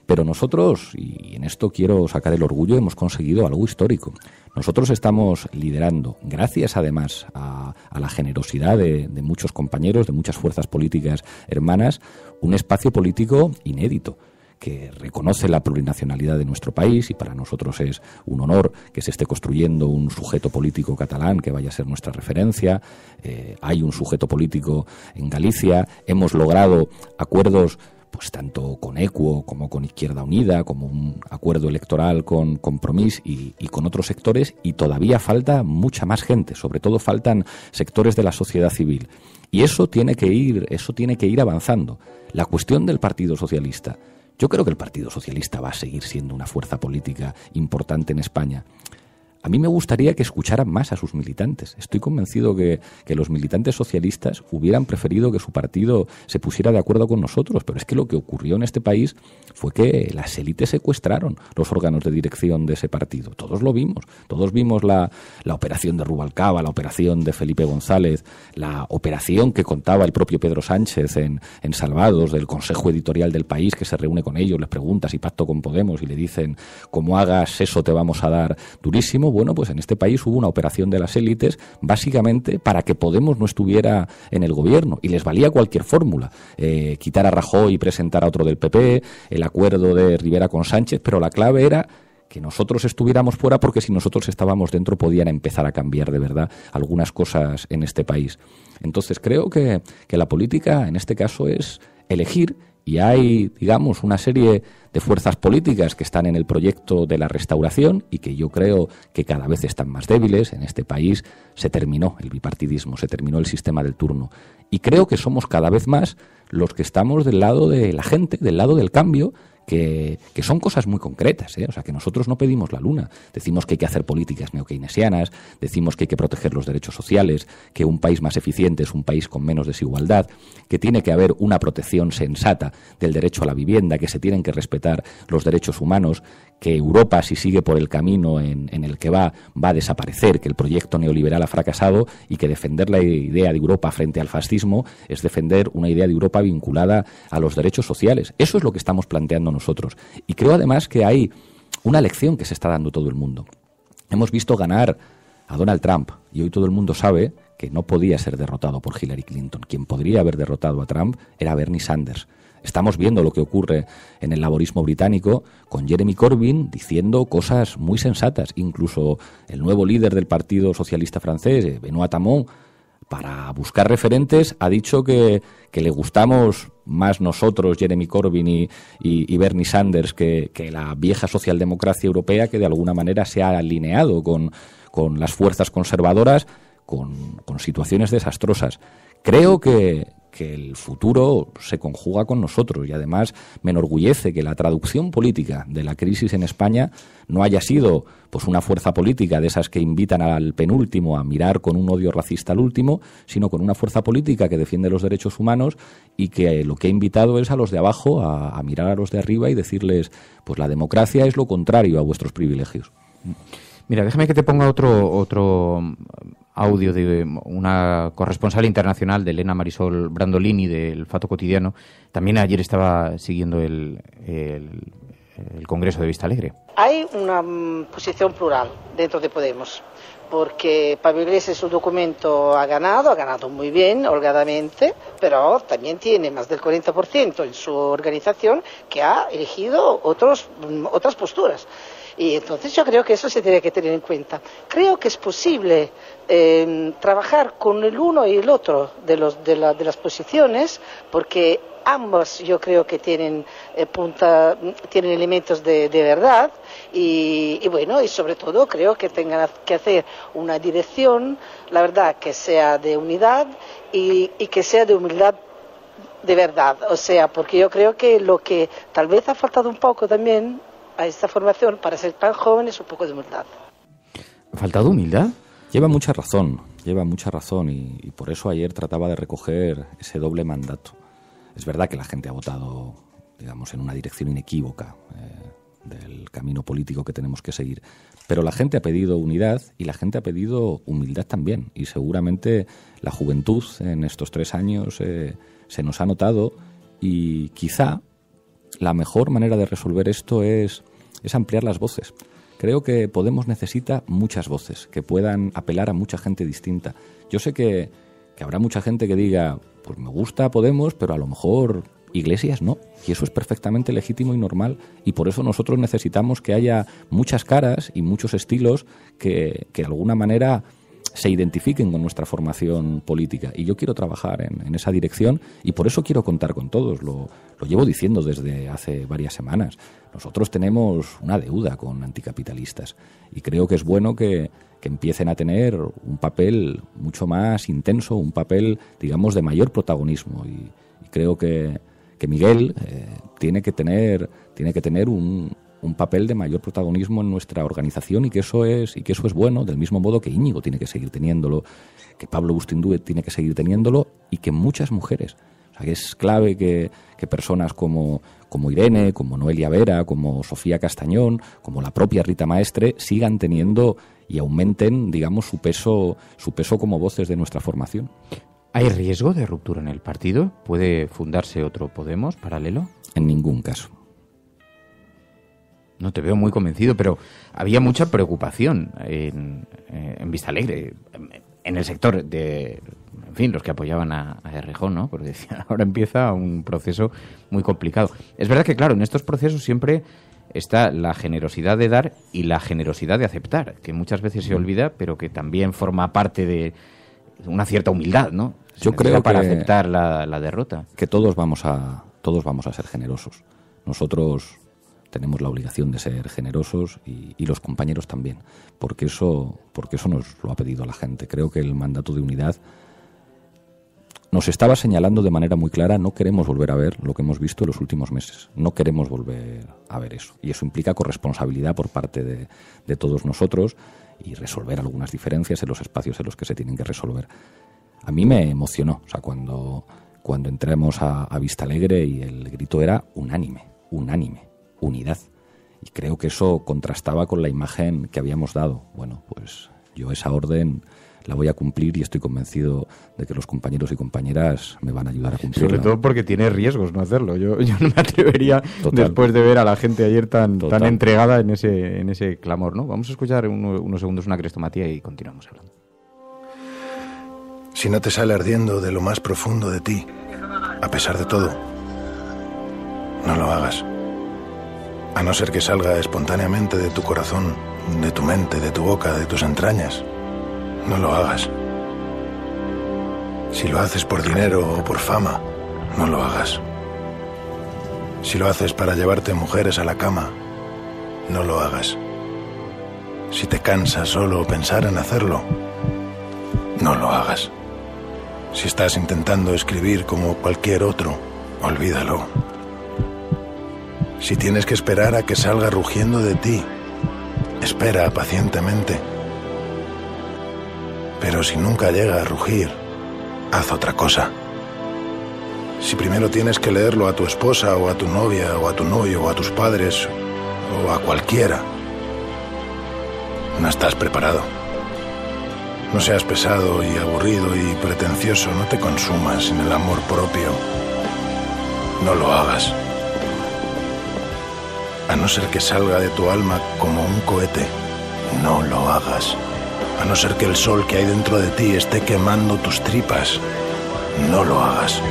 Pero nosotros, y en esto quiero sacar el orgullo, hemos conseguido algo histórico. Nosotros estamos liderando, gracias además a la generosidad de muchos compañeros, de muchas fuerzas políticas hermanas, un espacio político inédito que reconoce la plurinacionalidad de nuestro país, y para nosotros es un honor que se esté construyendo un sujeto político catalán que vaya a ser nuestra referencia. Hay un sujeto político en Galicia, hemos logrado acuerdos pues tanto con Equo como con Izquierda Unida, como un acuerdo electoral con Compromís y con otros sectores, y todavía falta mucha más gente, sobre todo faltan sectores de la sociedad civil. Y eso tiene que ir avanzando. La cuestión del Partido Socialista. Yo creo que el Partido Socialista va a seguir siendo una fuerza política importante en España. A mí me gustaría que escucharan más a sus militantes. Estoy convencido que los militantes socialistas hubieran preferido que su partido se pusiera de acuerdo con nosotros, pero es que lo que ocurrió en este país fue que las élites secuestraron los órganos de dirección de ese partido. Todos lo vimos. Todos vimos la operación de Rubalcaba, la operación de Felipe González, la operación que contaba el propio Pedro Sánchez en Salvados, del Consejo Editorial del País, que se reúne con ellos, les pregunta si pacto con Podemos y le dicen, como hagas eso te vamos a dar durísimo. Bueno, pues en este país hubo una operación de las élites básicamente para que Podemos no estuviera en el gobierno, y les valía cualquier fórmula, quitar a Rajoy y presentar a otro del PP, el acuerdo de Rivera con Sánchez, pero la clave era que nosotros estuviéramos fuera, porque si nosotros estábamos dentro podían empezar a cambiar de verdad algunas cosas en este país. Entonces creo que la política en este caso es elegir. Y hay, digamos, una serie de fuerzas políticas que están en el proyecto de la restauración y que yo creo que cada vez están más débiles. En este país se terminó el bipartidismo, se terminó el sistema del turno. Y creo que somos cada vez más los que estamos del lado de la gente, del lado del cambio, que son cosas muy concretas, ¿eh? O sea, que nosotros no pedimos la luna. Decimos que hay que hacer políticas neokeynesianas, decimos que hay que proteger los derechos sociales, que un país más eficiente es un país con menos desigualdad, que tiene que haber una protección sensata del derecho a la vivienda, que se tienen que respetar los derechos humanos, que Europa, si sigue por el camino en el que va a desaparecer, que el proyecto neoliberal ha fracasado y que defender la idea de Europa frente al fascismo es defender una idea de Europa vinculada a los derechos sociales. Eso es lo que estamos planteando nosotros. Y creo además que hay una lección que se está dando todo el mundo. Hemos visto ganar a Donald Trump y hoy todo el mundo sabe que no podía ser derrotado por Hillary Clinton. Quien podría haber derrotado a Trump era Bernie Sanders. Estamos viendo lo que ocurre en el laborismo británico con Jeremy Corbyn diciendo cosas muy sensatas. Incluso el nuevo líder del Partido Socialista francés, Benoît Hamon, para buscar referentes, ha dicho que le gustamos más nosotros, Jeremy Corbyn y Bernie Sanders, que la vieja socialdemocracia europea, que de alguna manera se ha alineado con las fuerzas conservadoras, con situaciones desastrosas. Creo que el futuro se conjuga con nosotros y además me enorgullece que la traducción política de la crisis en España no haya sido pues una fuerza política de esas que invitan al penúltimo a mirar con un odio racista al último, sino con una fuerza política que defiende los derechos humanos y que lo que ha invitado es a los de abajo a mirar a los de arriba y decirles, pues la democracia es lo contrario a vuestros privilegios. Mira, déjame que te ponga otro audio de una corresponsal internacional, de Elena Marisol Brandolini, del Fatto Quotidiano. También ayer estaba siguiendo el Congreso de Vistalegre. Hay una posición plural dentro de Podemos, porque Pablo Iglesias su documento ha ganado muy bien, holgadamente, pero también tiene más del 40% en su organización que ha elegido otras posturas. Y entonces yo creo que eso se tiene que tener en cuenta. Creo que es posible trabajar con el uno y el otro de las posiciones, porque ambos yo creo que tienen elementos de verdad y bueno, y sobre todo creo que tengan que hacer una dirección, la verdad, que sea de unidad y que sea de humildad de verdad. O sea, porque yo creo que lo que tal vez ha faltado un poco también a esta formación para ser tan joven es un poco de humildad. ¿Ha faltado humildad? Lleva mucha razón y por eso ayer trataba de recoger ese doble mandato. Es verdad que la gente ha votado, digamos, en una dirección inequívoca del camino político que tenemos que seguir, pero la gente ha pedido unidad y la gente ha pedido humildad también, y seguramente la juventud en estos 3 años se nos ha notado, y quizá la mejor manera de resolver esto es ampliar las voces. Creo que Podemos necesita muchas voces que puedan apelar a mucha gente distinta. Yo sé que habrá mucha gente que diga, pues me gusta Podemos, pero a lo mejor Iglesias no, y eso es perfectamente legítimo y normal, y por eso nosotros necesitamos que haya muchas caras y muchos estilos que de alguna manera se identifiquen con nuestra formación política. Y yo quiero trabajar en esa dirección y por eso quiero contar con todos. Lo llevo diciendo desde hace varias semanas. Nosotros tenemos una deuda con anticapitalistas y creo que es bueno que empiecen a tener un papel mucho más intenso, un papel, digamos, de mayor protagonismo. Y creo que Miguel tiene que tener un papel de mayor protagonismo en nuestra organización y que eso es bueno, del mismo modo que Íñigo tiene que seguir teniéndolo, que Pablo Bustinduet tiene que seguir teniéndolo y que muchas mujeres. O sea, que es clave que personas como Irene, como Noelia Vera, como Sofía Castañón, como la propia Rita Maestre sigan teniendo y aumenten, digamos, su peso como voces de nuestra formación. ¿Hay riesgo de ruptura en el partido? ¿Puede fundarse otro Podemos paralelo? En ningún caso. No te veo muy convencido, pero había mucha preocupación en Vistalegre, en el sector de, en fin, los que apoyaban a Errejón, ¿no? Porque decían, ahora empieza un proceso muy complicado. Es verdad que, claro, en estos procesos siempre está la generosidad de dar y la generosidad de aceptar, que muchas veces se olvida, pero que también forma parte de una cierta humildad, ¿no? Yo creo para aceptar la derrota. Que todos vamos a ser generosos. Nosotros tenemos la obligación de ser generosos y los compañeros también, porque eso nos lo ha pedido la gente. Creo que el mandato de unidad nos estaba señalando de manera muy clara: no queremos volver a ver lo que hemos visto en los últimos meses, no queremos volver a ver eso, y eso implica corresponsabilidad por parte de todos nosotros y resolver algunas diferencias en los espacios en los que se tienen que resolver. A mí me emocionó, o sea, cuando entramos a Vistalegre y el grito era unánime, unidad. Y creo que eso contrastaba con la imagen que habíamos dado. Bueno, pues yo esa orden la voy a cumplir y estoy convencido de que los compañeros y compañeras me van a ayudar a cumplirla. Sobre todo porque tiene riesgos no hacerlo. Yo no me atrevería, después de ver a la gente ayer tan entregada en ese clamor, ¿no? Vamos a escuchar unos segundos una crestomatía y continuamos hablando. Si no te sale ardiendo de lo más profundo de ti, a pesar de todo, no lo hagas. A no ser que salga espontáneamente de tu corazón, de tu mente, de tu boca, de tus entrañas, no lo hagas. Si lo haces por dinero o por fama, no lo hagas. Si lo haces para llevarte mujeres a la cama, no lo hagas. Si te cansa solo pensar en hacerlo, no lo hagas. Si estás intentando escribir como cualquier otro, olvídalo. Si tienes que esperar a que salga rugiendo de ti, espera pacientemente. Pero si nunca llega a rugir, haz otra cosa. Si primero tienes que leerlo a tu esposa o a tu novia o a tu novio o a tus padres o a cualquiera, no estás preparado. No seas pesado y aburrido y pretencioso, no te consumas en el amor propio. No lo hagas. A no ser que salga de tu alma como un cohete, no lo hagas. A no ser que el sol que hay dentro de ti esté quemando tus tripas, no lo hagas.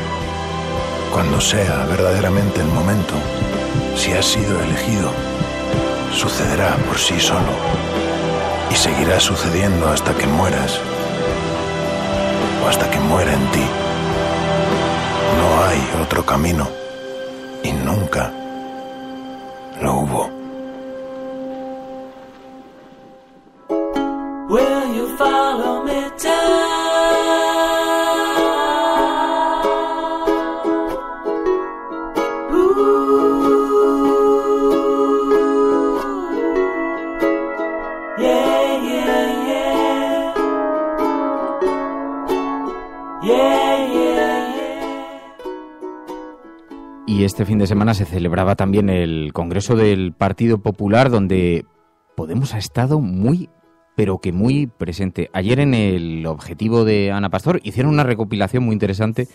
Cuando sea verdaderamente el momento, si has sido elegido, sucederá por sí solo y seguirá sucediendo hasta que mueras o hasta que muera en ti. No hay otro camino y nunca lo hubo. Will you follow me Y este fin de semana se celebraba también el Congreso del Partido Popular, donde Podemos ha estado muy, pero que muy presente. Ayer en el Objetivo de Ana Pastor hicieron una recopilación muy interesante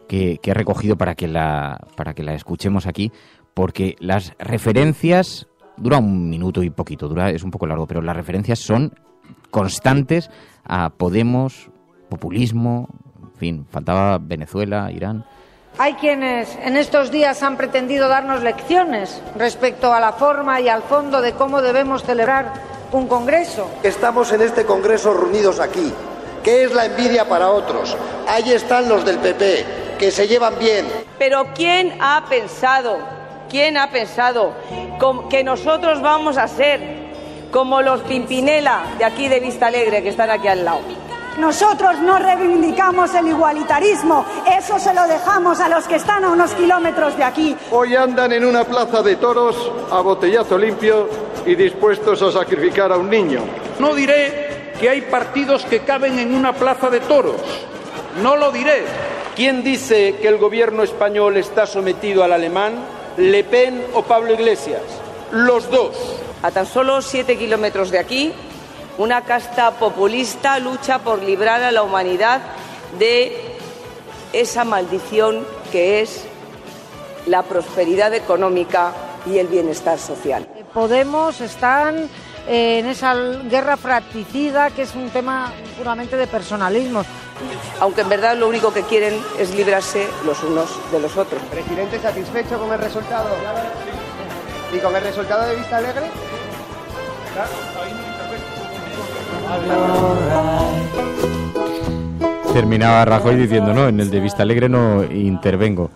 que he recogido para que la escuchemos aquí, porque las referencias, dura un minuto y poquito, es un poco largo, pero las referencias son constantes a Podemos, populismo, en fin, faltaba Venezuela, Irán. Hay quienes en estos días han pretendido darnos lecciones respecto a la forma y al fondo de cómo debemos celebrar un congreso. Estamos en este congreso reunidos aquí que es la envidia para otros. Ahí están los del PP, que se llevan bien. Pero ¿quién ha pensado que nosotros vamos a ser como los Pimpinela de aquí de Vistalegre, que están aquí al lado? Nosotros no reivindicamos el igualitarismo, eso se lo dejamos a los que están a unos kilómetros de aquí. Hoy andan en una plaza de toros a botellazo limpio y dispuestos a sacrificar a un niño. No diré que hay partidos que caben en una plaza de toros, no lo diré. ¿Quién dice que el gobierno español está sometido al alemán? ¿Le Pen o Pablo Iglesias? Los dos. A tan solo 7 kilómetros de aquí, una casta populista lucha por librar a la humanidad de esa maldición que es la prosperidad económica y el bienestar social. Podemos están en esa guerra fratricida que es un tema puramente de personalismo. Aunque en verdad lo único que quieren es librarse los unos de los otros. ¿Presidente satisfecho con el resultado? ¿Y con el resultado de Vistalegre? Terminaba Rajoy diciendo, no, en el de Vistalegre no intervengo.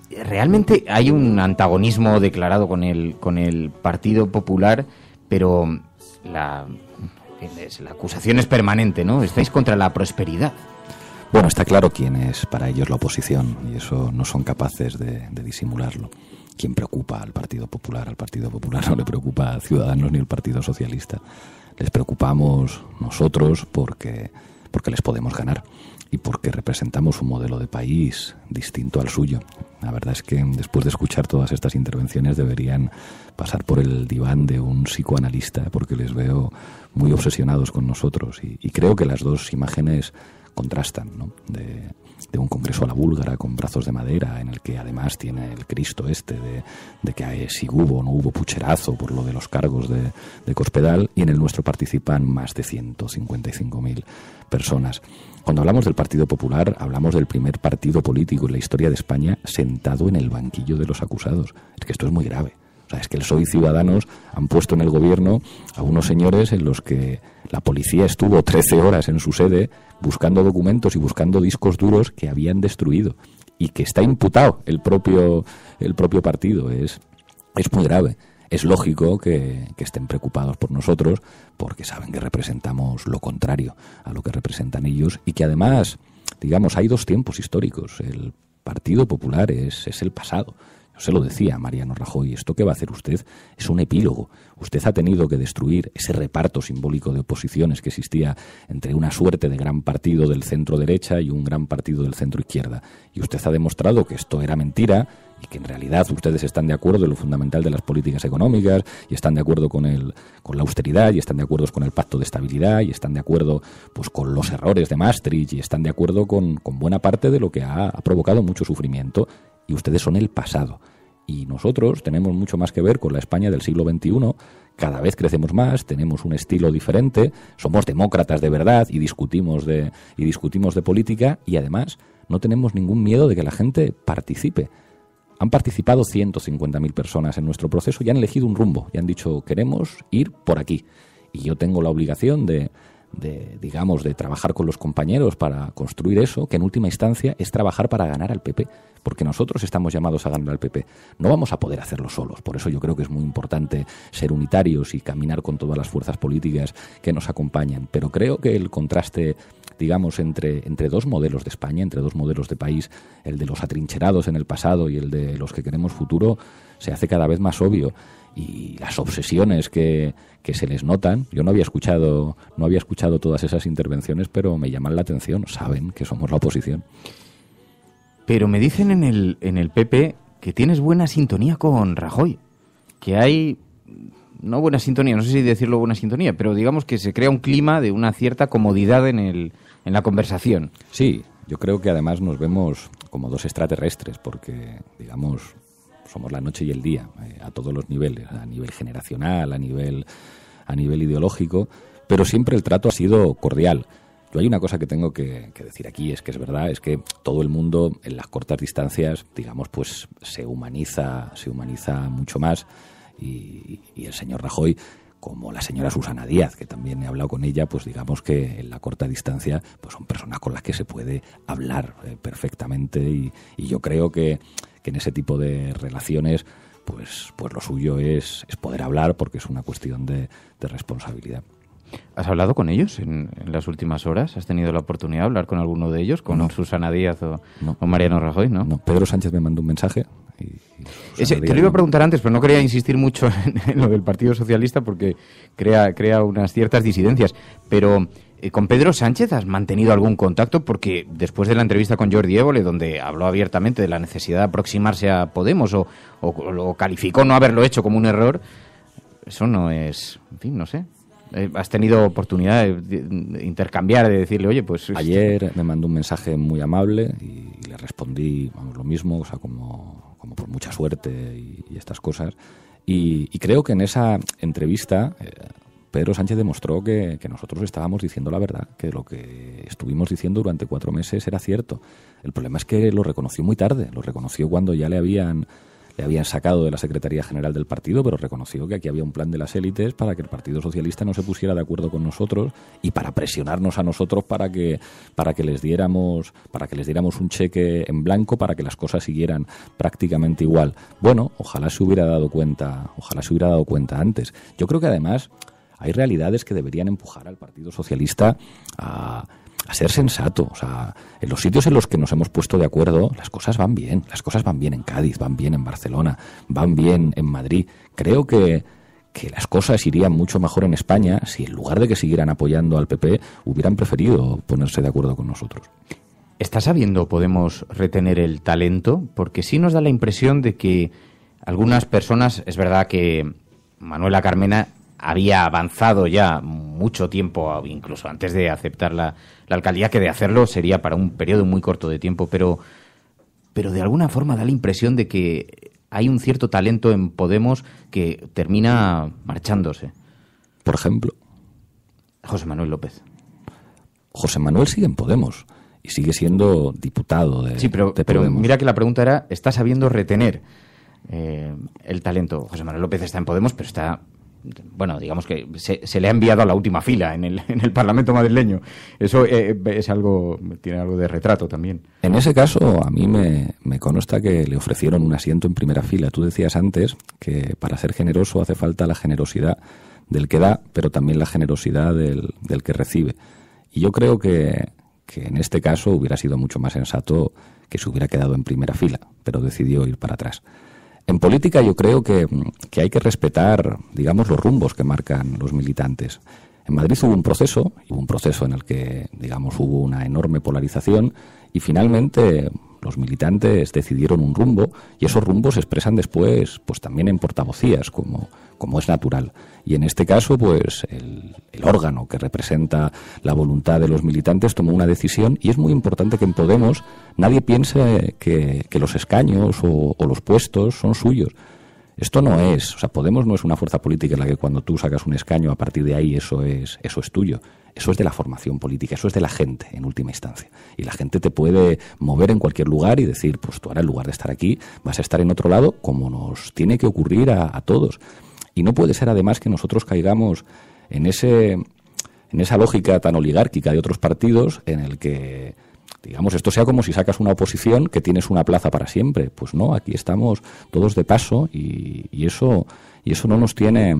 Realmente hay un antagonismo declarado con el Partido Popular, pero la acusación es permanente, ¿no? Estáis contra la prosperidad. Bueno, está claro quién es para ellos la oposición, y eso no son capaces de disimularlo. ¿Quién preocupa al Partido Popular? Al Partido Popular no le preocupa a Ciudadanos ni el Partido Socialista. Les preocupamos nosotros porque les podemos ganar y porque representamos un modelo de país distinto al suyo. La verdad es que después de escuchar todas estas intervenciones deberían pasar por el diván de un psicoanalista, porque les veo muy obsesionados con nosotros y creo que las dos imágenes contrastan, ¿no? De un congreso a la búlgara con brazos de madera, en el que además tiene el Cristo de que si hubo o no hubo pucherazo por lo de los cargos de Cospedal, y en el nuestro participan más de 155.000 personas. Cuando hablamos del Partido Popular, hablamos del primer partido político en la historia de España sentado en el banquillo de los acusados. Es que esto es muy grave. O sea, es que el PSOE y Ciudadanos han puesto en el gobierno a unos señores en los que la policía estuvo 13 horas en su sede buscando documentos y buscando discos duros que habían destruido, y que está imputado el propio partido. Es muy grave. Es lógico que estén preocupados por nosotros, porque saben que representamos lo contrario a lo que representan ellos, y que además, digamos, hay dos tiempos históricos. El Partido Popular es el pasado. Yo se lo decía a Mariano Rajoy, esto que va a hacer usted es un epílogo. Usted ha tenido que destruir ese reparto simbólico de oposiciones que existía entre una suerte de gran partido del centro derecha y un gran partido del centro izquierda. Y usted ha demostrado que esto era mentira y que en realidad ustedes están de acuerdo en lo fundamental de las políticas económicas, y están de acuerdo con la austeridad, y están de acuerdo con el pacto de estabilidad, y están de acuerdo pues con los errores de Maastricht, y están de acuerdo con buena parte de lo que ha provocado mucho sufrimiento. Y ustedes son el pasado. Y nosotros tenemos mucho más que ver con la España del siglo XXI. Cada vez crecemos más, tenemos un estilo diferente, somos demócratas de verdad y discutimos de política, y además no tenemos ningún miedo de que la gente participe. Han participado 150.000 personas en nuestro proceso y han elegido un rumbo y han dicho, queremos ir por aquí. Y yo tengo la obligación de trabajar con los compañeros para construir eso, que en última instancia es trabajar para ganar al PP, porque nosotros estamos llamados a ganar al PP. No vamos a poder hacerlo solos, por eso yo creo que es muy importante ser unitarios y caminar con todas las fuerzas políticas que nos acompañan, pero creo que el contraste, digamos, entre dos modelos de España, entre dos modelos de país, el de los atrincherados en el pasado y el de los que queremos futuro, se hace cada vez más obvio. Y las obsesiones que se les notan, yo no había escuchado todas esas intervenciones, pero me llaman la atención. Saben que somos la oposición. Pero me dicen en el PP que tienes buena sintonía con Rajoy, que hay, no buena sintonía, no sé si decirlo buena sintonía, pero digamos que se crea un clima de una cierta comodidad en la conversación. Sí, yo creo que además nos vemos como dos extraterrestres, porque, digamos, somos la noche y el día, a todos los niveles, a nivel generacional, a nivel ideológico, pero siempre el trato ha sido cordial. Yo hay una cosa que tengo que decir aquí, es que es verdad, es que todo el mundo en las cortas distancias, digamos, pues se humaniza mucho más, y el señor Rajoy como la señora Susana Díaz, que también he hablado con ella, pues digamos que en la corta distancia pues son personas con las que se puede hablar perfectamente y yo creo que en ese tipo de relaciones pues lo suyo es poder hablar, porque es una cuestión de responsabilidad. ¿Has hablado con ellos en las últimas horas? ¿Has tenido la oportunidad de hablar con alguno de ellos? ¿Con Susana Díaz o Mariano Rajoy? No, Pedro Sánchez me mandó un mensaje. Te lo iba a preguntar antes, pero no quería insistir mucho en lo del Partido Socialista porque crea unas ciertas disidencias. Pero ¿con Pedro Sánchez has mantenido algún contacto? Porque después de la entrevista con Jordi Évole, donde habló abiertamente de la necesidad de aproximarse a Podemos o lo calificó no haberlo hecho como un error, eso no es... En fin, no sé. ¿Has tenido oportunidad de intercambiar, de decirle, oye, pues... Ayer me mandó un mensaje muy amable y le respondí, vamos, lo mismo, o sea, como por mucha suerte y estas cosas. Y creo que en esa entrevista Pedro Sánchez demostró que nosotros estábamos diciendo la verdad, que lo que estuvimos diciendo durante 4 meses era cierto. El problema es que lo reconoció muy tarde, lo reconoció cuando ya le habían sacado de la Secretaría General del partido, pero reconoció que aquí había un plan de las élites para que el Partido Socialista no se pusiera de acuerdo con nosotros y para presionarnos a nosotros para que les diéramos un cheque en blanco para que las cosas siguieran prácticamente igual. Bueno, ojalá se hubiera dado cuenta antes. Yo creo que además hay realidades que deberían empujar al Partido Socialista a ser sensato. O sea, en los sitios en los que nos hemos puesto de acuerdo, las cosas van bien. Las cosas van bien en Cádiz, van bien en Barcelona, van bien en Madrid. Creo que las cosas irían mucho mejor en España si en lugar de que siguieran apoyando al PP hubieran preferido ponerse de acuerdo con nosotros. ¿Está sabiendo Podemos retener el talento? Porque sí nos da la impresión de que algunas personas, es verdad que Manuela Carmena había avanzado ya mucho tiempo, incluso antes de aceptar la alcaldía, que de hacerlo sería para un periodo muy corto de tiempo, pero de alguna forma da la impresión de que hay un cierto talento en Podemos que termina marchándose. Por ejemplo, José Manuel López. José Manuel sigue en Podemos y sigue siendo diputado de pero mira que la pregunta era, ¿está sabiendo retener el talento? José Manuel López está en Podemos, pero está... Bueno, digamos que se le ha enviado a la última fila en el Parlamento madrileño. Eso es algo, tiene algo de retrato también. En ese caso, a mí me consta que le ofrecieron un asiento en primera fila. Tú decías antes que para ser generoso hace falta la generosidad del que da, pero también la generosidad del que recibe. Y yo creo que en este caso hubiera sido mucho más sensato que se hubiera quedado en primera fila, pero decidió ir para atrás. En política yo creo que hay que respetar, digamos, los rumbos que marcan los militantes. En Madrid hubo un proceso en el que, digamos, hubo una enorme polarización y finalmente los militantes decidieron un rumbo y esos rumbos se expresan después pues también en portavocías, como es natural. Y en este caso, pues el órgano que representa la voluntad de los militantes tomó una decisión y es muy importante que en Podemos nadie piense que los escaños o los puestos son suyos. Esto no es, o sea, Podemos no es una fuerza política en la que cuando tú sacas un escaño a partir de ahí eso es tuyo. Eso es de la formación política, eso es de la gente en última instancia. Y la gente te puede mover en cualquier lugar y decir, pues tú ahora en lugar de estar aquí vas a estar en otro lado, como nos tiene que ocurrir a todos. Y no puede ser además que nosotros caigamos en esa lógica tan oligárquica de otros partidos en el que, digamos, esto sea como si sacas una oposición que tienes una plaza para siempre. Pues no, aquí estamos todos de paso y eso no nos tiene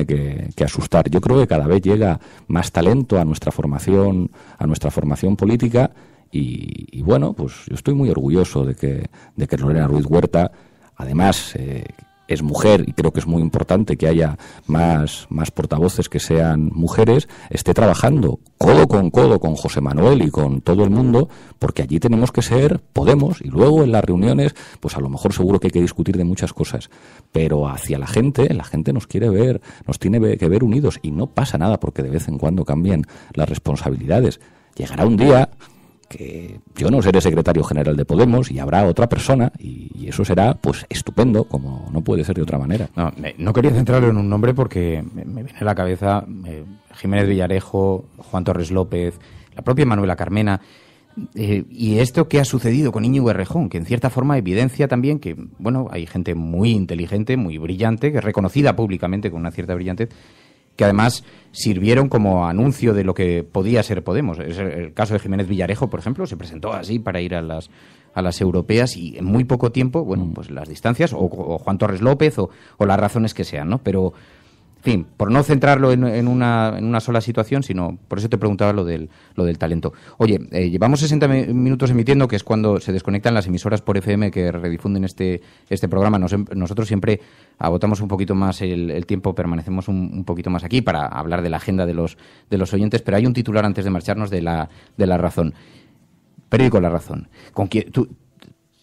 que asustar. Yo creo que cada vez llega más talento a nuestra formación política y bueno, pues yo estoy muy orgulloso de que Lorena Ruiz Huerta, además, es mujer y creo que es muy importante que haya más portavoces que sean mujeres, esté trabajando codo con José Manuel y con todo el mundo, porque allí tenemos que ser Podemos y luego en las reuniones, pues a lo mejor seguro que hay que discutir de muchas cosas, pero hacia la gente nos quiere ver, nos tiene que ver unidos y no pasa nada porque de vez en cuando cambien las responsabilidades. Llegará un día que yo no seré secretario general de Podemos y habrá otra persona y eso será pues estupendo, como no puede ser de otra manera. No quería centrarlo en un nombre porque me viene a la cabeza Jiménez Villarejo, Juan Torres López, la propia Manuela Carmena. Y esto que ha sucedido con Íñigo Errejón, que en cierta forma evidencia también que, bueno, hay gente muy inteligente, muy brillante, que es reconocida públicamente con una cierta brillantez, que además sirvieron como anuncio de lo que podía ser Podemos. Es el caso de Jiménez Villarejo, por ejemplo, se presentó así para ir a las europeas y en muy poco tiempo, bueno, pues las distancias, o Juan Torres López, o las razones que sean, ¿no? Pero, en fin, por no centrarlo en una sola situación, sino, por eso te preguntaba lo del talento. Oye, llevamos 60 minutos emitiendo, que es cuando se desconectan las emisoras por FM que redifunden este programa. Nosotros siempre agotamos un poquito más el tiempo, permanecemos un poquito más aquí para hablar de la agenda de los oyentes, pero hay un titular antes de marcharnos de La Razón. Periódico La Razón. ¿Con quién? ¿Tú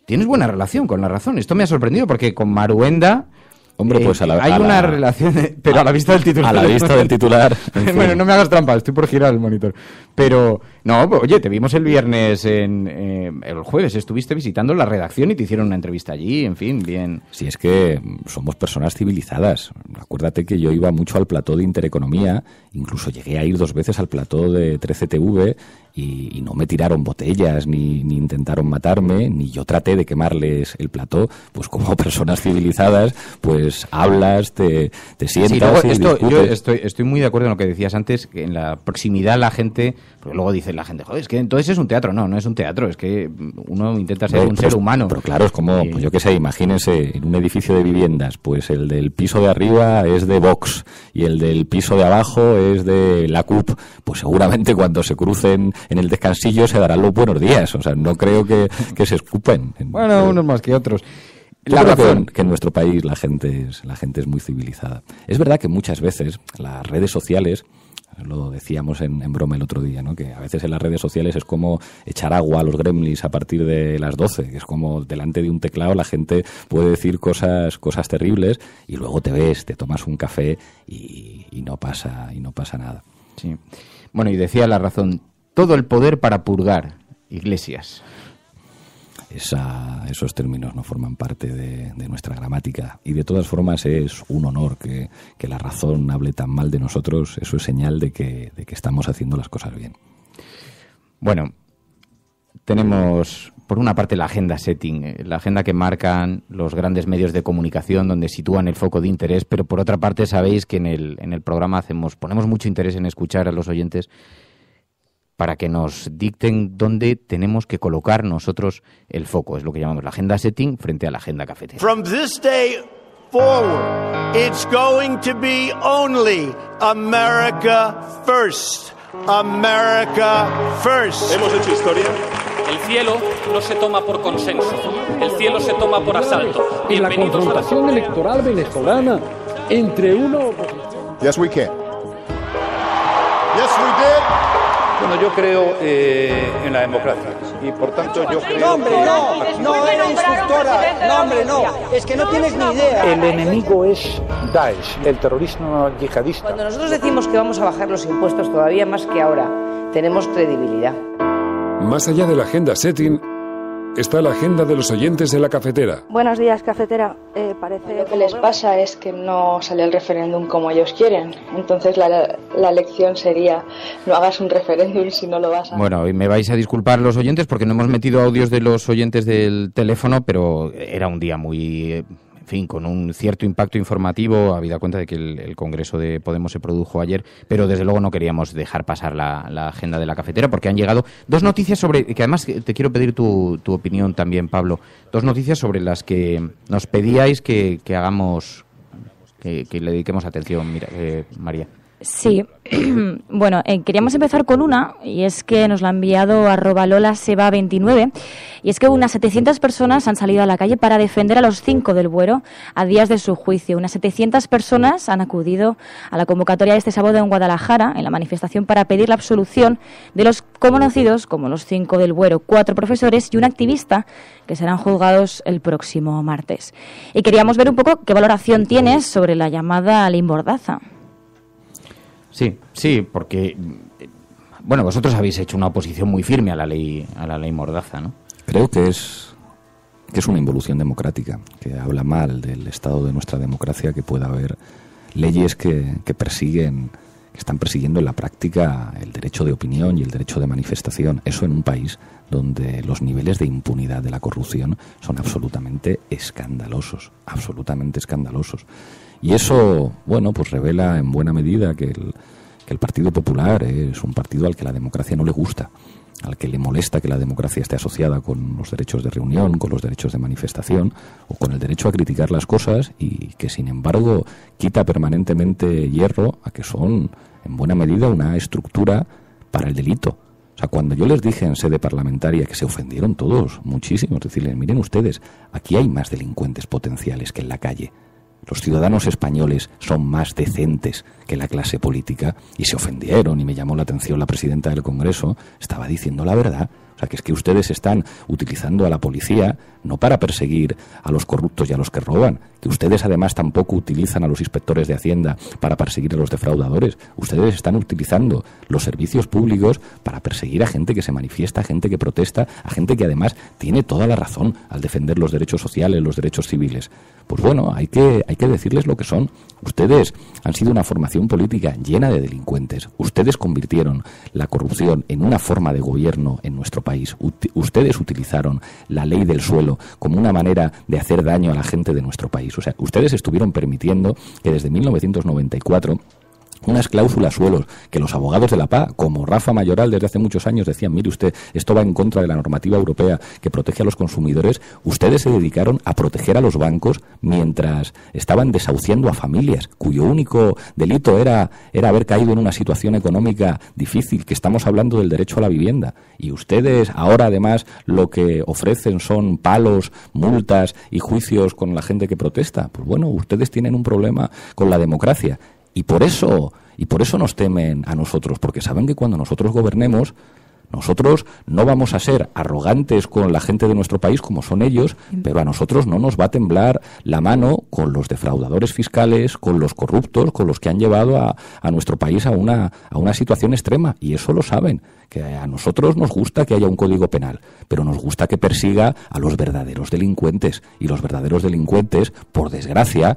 tienes buena relación con La Razón? Esto me ha sorprendido porque con Maruenda... Hombre, pues hay una relación, pero a la vista del titular. A la vista del titular. Bueno, no me hagas trampa, estoy por girar el monitor. Pero, no, oye, te vimos el viernes, el jueves, estuviste visitando la redacción y te hicieron una entrevista allí, en fin, bien. Sí, es que somos personas civilizadas. Acuérdate que yo iba mucho al plató de Intereconomía, incluso llegué a ir 2 veces al plató de 13TV y no me tiraron botellas, ni intentaron matarme, ni yo traté de quemarles el plató. Pues como personas civilizadas, pues hablas, te sientas. Sí, yo estoy muy de acuerdo en lo que decías antes, que en la proximidad la gente, porque luego dice la gente, joder, es que entonces es un teatro. No es un teatro, es que uno intenta ser un ser humano. Pero claro, es como, pues yo qué sé, imagínense, en un edificio de viviendas, pues el del piso de arriba es de Vox y el del piso de abajo es de la CUP. Pues seguramente cuando se crucen en el descansillo se darán los buenos días. O sea, no creo que se escupen. Bueno, unos más que otros. La razón que en nuestro país la gente es muy civilizada. Es verdad que muchas veces las redes sociales, lo decíamos en broma el otro día, ¿no? Que a veces en las redes sociales es como echar agua a los gremlins a partir de las 12, que es como delante de un teclado la gente puede decir cosas terribles y luego te ves, te tomas un café y no pasa nada. Sí. Bueno, y decía La Razón, todo el poder para purgar Iglesias. Esos términos no forman parte de nuestra gramática y de todas formas es un honor que La Razón hable tan mal de nosotros. Eso es señal de que estamos haciendo las cosas bien. Bueno, tenemos por una parte la agenda setting, la agenda que marcan los grandes medios de comunicación donde sitúan el foco de interés, pero por otra parte sabéis que en el programa ponemos mucho interés en escuchar a los oyentes para que nos dicten dónde tenemos que colocar nosotros el foco. Es lo que llamamos la agenda setting frente a la agenda cafetera. From this day forward, it's going to be only America first. America first. Hemos hecho historia. El cielo no se toma por consenso. El cielo se toma por asalto. En la confrontación electoral venezolana entre uno... Yes, we can. Yes, we did. Bueno, yo creo en la democracia y por tanto yo creo... No, hombre, no era instructora. No, hombre, no. Es que no tienes ni idea. El enemigo es Daesh, el terrorismo yihadista. Cuando nosotros decimos que vamos a bajar los impuestos todavía más que ahora, tenemos credibilidad. Más allá de la agenda setting, está la agenda de los oyentes de la cafetera. Buenos días, cafetera. Lo que les pasa es que no sale el referéndum como ellos quieren. Entonces la lección sería, no hagas un referéndum si no lo vas a... Bueno, y me vais a disculpar los oyentes porque no hemos metido audios de los oyentes del teléfono, pero era un día muy... En fin, con un cierto impacto informativo, habida cuenta de que el Congreso de Podemos se produjo ayer, pero desde luego no queríamos dejar pasar la agenda de la cafetera porque han llegado 2 noticias sobre, que además te quiero pedir tu opinión también, Pablo, 2 noticias sobre las que nos pedíais que hagamos, que le dediquemos atención, María. Sí, bueno, queríamos empezar con una, y es que nos la ha enviado @lolaseba29, y es que unas 700 personas han salido a la calle para defender a los 5 del Buero a días de su juicio. Unas 700 personas han acudido a la convocatoria de este sábado en Guadalajara, en la manifestación para pedir la absolución de los conocidos como los 5 del Buero, 4 profesores y un activista que serán juzgados el próximo martes. Y queríamos ver un poco qué valoración tienes sobre la llamada Ley Mordaza. Sí, porque bueno, vosotros habéis hecho una oposición muy firme a la ley Mordaza, ¿no? Creo que es una involución democrática, que habla mal del estado de nuestra democracia, que pueda haber leyes que persiguen están persiguiendo en la práctica el derecho de opinión y el derecho de manifestación. Eso en un país donde los niveles de impunidad de la corrupción son absolutamente escandalosos, absolutamente escandalosos. Y eso, bueno, pues revela en buena medida que el Partido Popular es un partido al que la democracia no le gusta, al que le molesta que la democracia esté asociada con los derechos de reunión, con los derechos de manifestación o con el derecho a criticar las cosas, y que sin embargo quita permanentemente hierro a que son en buena medida una estructura para el delito. O sea, cuando yo les dije en sede parlamentaria, que se ofendieron todos muchísimo, decirles, miren ustedes, aquí hay más delincuentes potenciales que en la calle. Los ciudadanos españoles son más decentes que la clase política, y se ofendieron, y me llamó la atención la presidenta del Congreso, estaba diciendo la verdad. O sea, que es que ustedes están utilizando a la policía no para perseguir a los corruptos y a los que roban, que ustedes además tampoco utilizan a los inspectores de Hacienda para perseguir a los defraudadores. Ustedes están utilizando los servicios públicos para perseguir a gente que se manifiesta, a gente que protesta, a gente que además tiene toda la razón al defender los derechos sociales, los derechos civiles. Pues bueno, hay que decirles lo que son. Ustedes han sido una formación política llena de delincuentes. Ustedes convirtieron la corrupción en una forma de gobierno en nuestro país. Ustedes utilizaron la ley del suelo como una manera de hacer daño a la gente de nuestro país. O sea, ustedes estuvieron permitiendo que desde 1994 unas cláusulas suelos que los abogados de la PA, como Rafa Mayoral desde hace muchos años, decían, mire usted, esto va en contra de la normativa europea que protege a los consumidores. Ustedes se dedicaron a proteger a los bancos mientras estaban desahuciando a familias cuyo único delito era haber caído en una situación económica difícil, que estamos hablando del derecho a la vivienda. Y ustedes ahora además lo que ofrecen son palos, multas y juicios con la gente que protesta. Pues bueno, ustedes tienen un problema con la democracia. Y por eso nos temen a nosotros, porque saben que cuando nosotros gobernemos, nosotros no vamos a ser arrogantes con la gente de nuestro país como son ellos, pero a nosotros no nos va a temblar la mano con los defraudadores fiscales, con los corruptos, con los que han llevado a nuestro país a una situación extrema. Y eso lo saben, que a nosotros nos gusta que haya un código penal, pero nos gusta que persiga a los verdaderos delincuentes. Y los verdaderos delincuentes, por desgracia,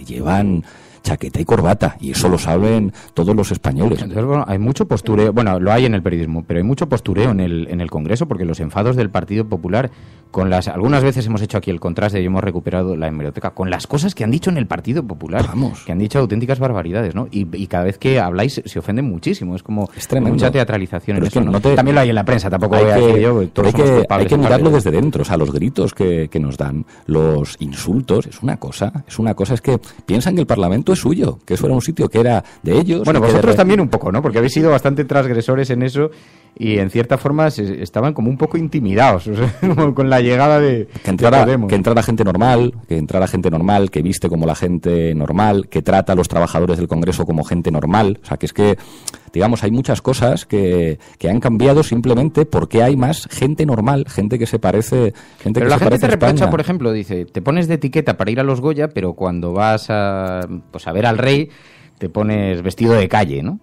llevan chaqueta y corbata, y eso lo saben todos los españoles. Entonces, bueno, hay mucho postureo, bueno, lo hay en el periodismo, pero hay mucho postureo en el Congreso, porque los enfados del Partido Popular, algunas veces hemos hecho aquí el contraste y hemos recuperado la hemeroteca, con las cosas que han dicho en el Partido Popular, que han dicho auténticas barbaridades, ¿no? Y cada vez que habláis se ofenden muchísimo, es como mucha teatralización en eso, ¿no? También lo hay en la prensa, tampoco voy a decir yo, todos somos culpables. Hay que mirarlo desde dentro, o sea, los gritos que nos dan, los insultos, es una cosa, es que piensan que el Parlamento es suyo, que eso era un sitio que era de ellos. Bueno, vosotros también un poco, ¿no? Porque habéis sido bastante transgresores en eso y en cierta forma estaban como un poco intimidados, o sea, como con la llegada de Podemos. Que entrara gente normal, que viste como la gente normal, que trata a los trabajadores del Congreso como gente normal. O sea, que es que, digamos, hay muchas cosas que han cambiado simplemente porque hay más gente normal, gente que se parece, gente pero que la se gente parece te a España. reprocha, por ejemplo, dice, te pones de etiqueta para ir a los Goya, pero cuando vas a ver al rey te pones vestido de calle, ¿no?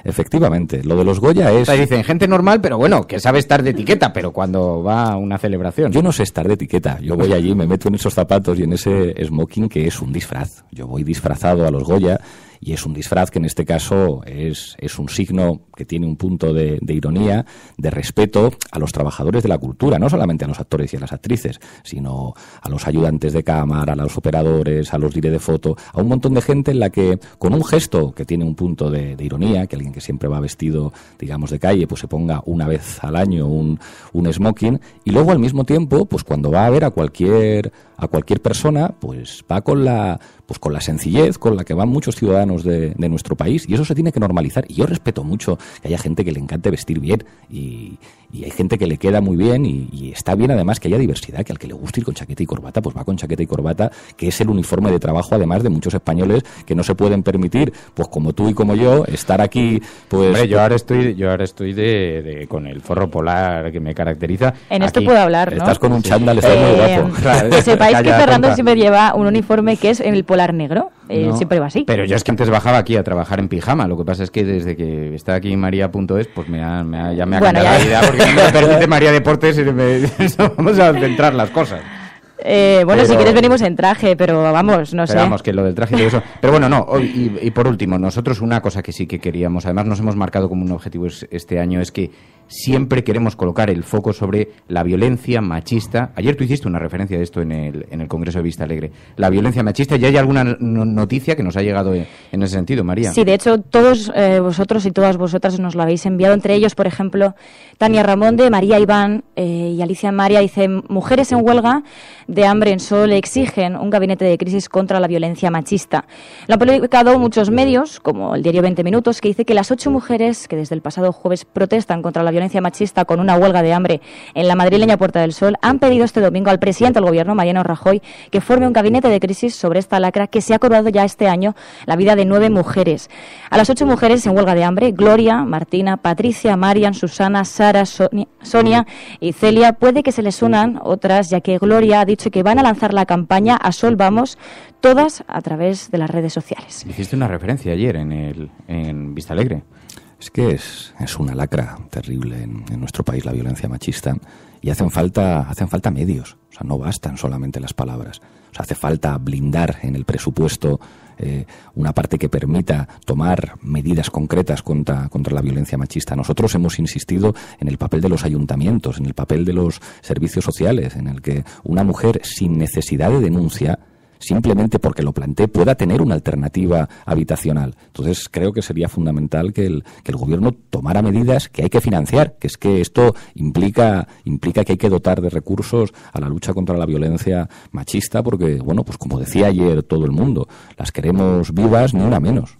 Efectivamente, lo de los Goya es... O sea, dicen, gente normal, pero bueno, que sabe estar de etiqueta, pero cuando va a una celebración. Yo no sé estar de etiqueta, yo voy allí, me meto en esos zapatos y en ese smoking que es un disfraz. Yo voy disfrazado a los Goya y es un disfraz que en este caso es un signo que tiene un punto de ironía, de respeto a los trabajadores de la cultura, no solamente a los actores y a las actrices, sino a los ayudantes de cámara, a los operadores, a los dire de foto, a un montón de gente en la que, con un gesto que tiene un punto de ironía, que alguien que siempre va vestido, digamos, de calle, pues se ponga una vez al año un smoking, y luego al mismo tiempo, pues cuando va a ver a cualquier persona, pues va con la sencillez con la que van muchos ciudadanos de nuestro país, y eso se tiene que normalizar. Y yo respeto mucho que haya gente que le encante vestir bien, y hay gente que le queda muy bien, y está bien además que haya diversidad, que al que le guste ir con chaqueta y corbata, pues va con chaqueta y corbata, que es el uniforme de trabajo además de muchos españoles que no se pueden permitir, pues como tú y como yo, estar aquí, pues... Hombre, yo ahora estoy con el forro polar que me caracteriza. En aquí, esto puedo hablar, ¿no? Estás con un chándal, estás muy guapo. Claro, que sepáis que Fernando siempre lleva un uniforme que es en el polar negro. No, siempre va así. Pero yo es que antes bajaba aquí a trabajar en pijama. Lo que pasa es que desde que está aquí María.es, pues ya me ha cambiado la vida, porque no me permite María Deportes y vamos a centrar las cosas. Bueno, si quieres venimos en traje, pero vamos, no sé. Vamos, que lo del traje y todo eso. Pero bueno, no, y por último, nosotros una cosa que sí que queríamos, además nos hemos marcado como un objetivo este año, es que siempre queremos colocar el foco sobre la violencia machista. Ayer tú hiciste una referencia de esto en el Congreso de Vista Alegre. La violencia machista, ¿ya hay alguna noticia que nos ha llegado en ese sentido, María? Sí, de hecho, todos vosotros y todas vosotras nos lo habéis enviado. Entre ellos, por ejemplo, Tania Ramonde, María Iván y Alicia María dicen: mujeres en huelga de hambre en Sol exigen un gabinete de crisis contra la violencia machista. Lo han publicado muchos medios, como el diario 20 Minutos, que dice que las 8 mujeres que desde el pasado jueves protestan contra la violencia machista con una huelga de hambre en la madrileña Puerta del Sol han pedido este domingo al presidente del Gobierno, Mariano Rajoy, que forme un gabinete de crisis sobre esta lacra que se ha cobrado ya este año la vida de 9 mujeres. A las 8 mujeres en huelga de hambre, Gloria, Martina, Patricia, Marian, Susana, Sara, Sonia y Celia, puede que se les unan otras, ya que Gloria ha dicho que van a lanzar la campaña A Sol Vamos, todas a través de las redes sociales. Hiciste una referencia ayer en Vista Alegre. Es que es una lacra terrible en nuestro país la violencia machista, y hacen falta medios. O sea, no bastan solamente las palabras. O sea, hace falta blindar en el presupuesto una parte que permita tomar medidas concretas contra la violencia machista. Nosotros hemos insistido en el papel de los ayuntamientos, en el papel de los servicios sociales, en el que una mujer sin necesidad de denuncia, simplemente porque lo plantee, pueda tener una alternativa habitacional. Entonces creo que sería fundamental que el Gobierno tomara medidas que hay que financiar, que es que esto implica que hay que dotar de recursos a la lucha contra la violencia machista, porque, bueno, pues como decía ayer todo el mundo, las queremos vivas, ni una menos.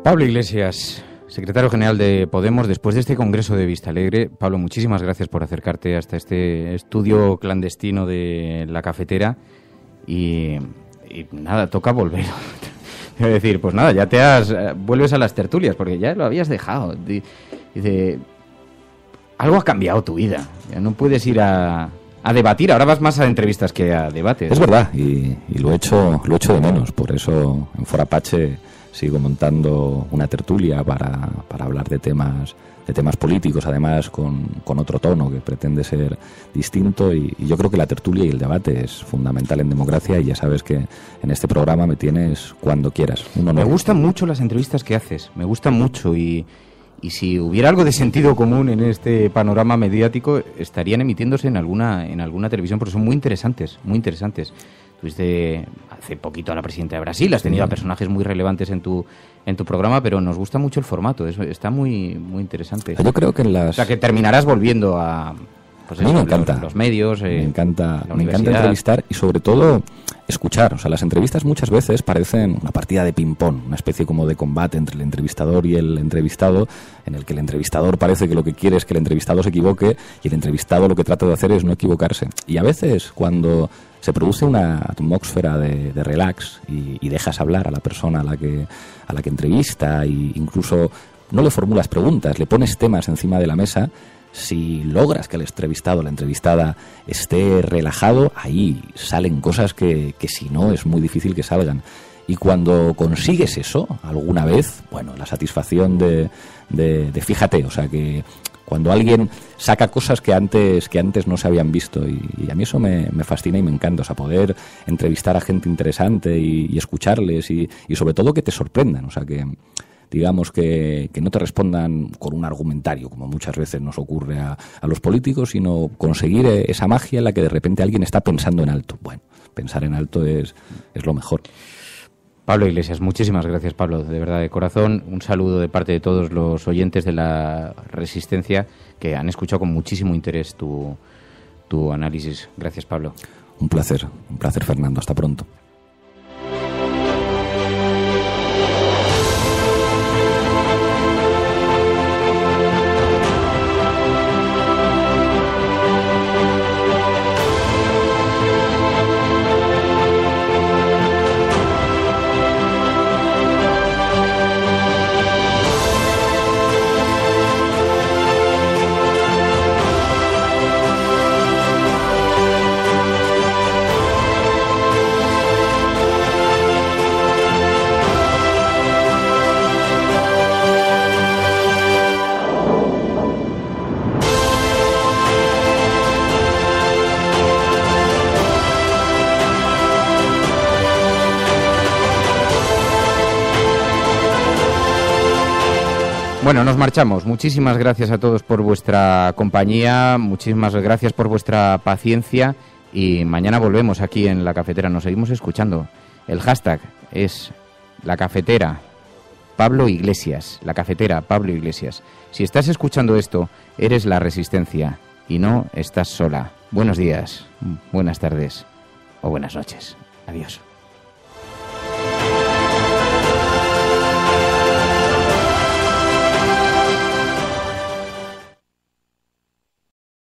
Pablo Iglesias, secretario general de Podemos, después de este Congreso de Vista Alegre. Pablo, muchísimas gracias por acercarte hasta este estudio clandestino de La Cafetera y nada, toca volver. Es decir, pues nada, ya vuelves a las tertulias, porque ya lo habías dejado. Dice, algo ha cambiado tu vida, ya no puedes ir a debatir, ahora vas más a entrevistas que a debates. Es verdad, y lo echo de menos, por eso en Fora Apache sigo montando una tertulia para hablar de temas políticos, además con otro tono que pretende ser distinto, y yo creo que la tertulia y el debate es fundamental en democracia, y ya sabes que en este programa me tienes cuando quieras. Me gustan mucho las entrevistas que haces, me gustan mucho, y si hubiera algo de sentido común en este panorama mediático, estarían emitiéndose en alguna televisión, porque son muy interesantes, muy interesantes. Tuviste hace poquito a la presidenta de Brasil, has tenido a personajes muy relevantes en tu programa, pero nos gusta mucho el formato, está muy muy interesante. Yo creo que O sea, que terminarás volviendo a... Pues a mí me encanta. Los medios, me encanta entrevistar y sobre todo escuchar. O sea, las entrevistas muchas veces parecen una partida de ping-pong, una especie como de combate entre el entrevistador y el entrevistado, en el que el entrevistador parece que lo que quiere es que el entrevistado se equivoque, y el entrevistado lo que trata de hacer es no equivocarse. Y a veces, cuando se produce una atmósfera de relax y dejas hablar a la persona a la que entrevista, e incluso no le formulas preguntas, le pones temas encima de la mesa, si logras que el entrevistado o la entrevistada esté relajado, ahí salen cosas que si no es muy difícil que salgan. Y cuando consigues eso alguna vez, bueno, la satisfacción de fíjate, o sea, que cuando alguien saca cosas que antes no se habían visto, y a mí eso me fascina y me encanta, o sea, poder entrevistar a gente interesante y escucharles y sobre todo que te sorprendan, o sea, que digamos que no te respondan con un argumentario, como muchas veces nos ocurre a los políticos, sino conseguir esa magia en la que de repente alguien está pensando en alto. Bueno, pensar en alto es lo mejor. Pablo Iglesias, muchísimas gracias, Pablo, de verdad, de corazón. Un saludo de parte de todos los oyentes de La Resistencia, que han escuchado con muchísimo interés tu análisis. Gracias, Pablo. Un placer, Fernando. Hasta pronto. Bueno, nos marchamos. Muchísimas gracias a todos por vuestra compañía, muchísimas gracias por vuestra paciencia y mañana volvemos aquí en La Cafetera. Nos seguimos escuchando. El hashtag es La Cafetera Pablo Iglesias. La Cafetera Pablo Iglesias. Si estás escuchando esto, eres la resistencia y no estás sola. Buenos días, buenas tardes o buenas noches. Adiós.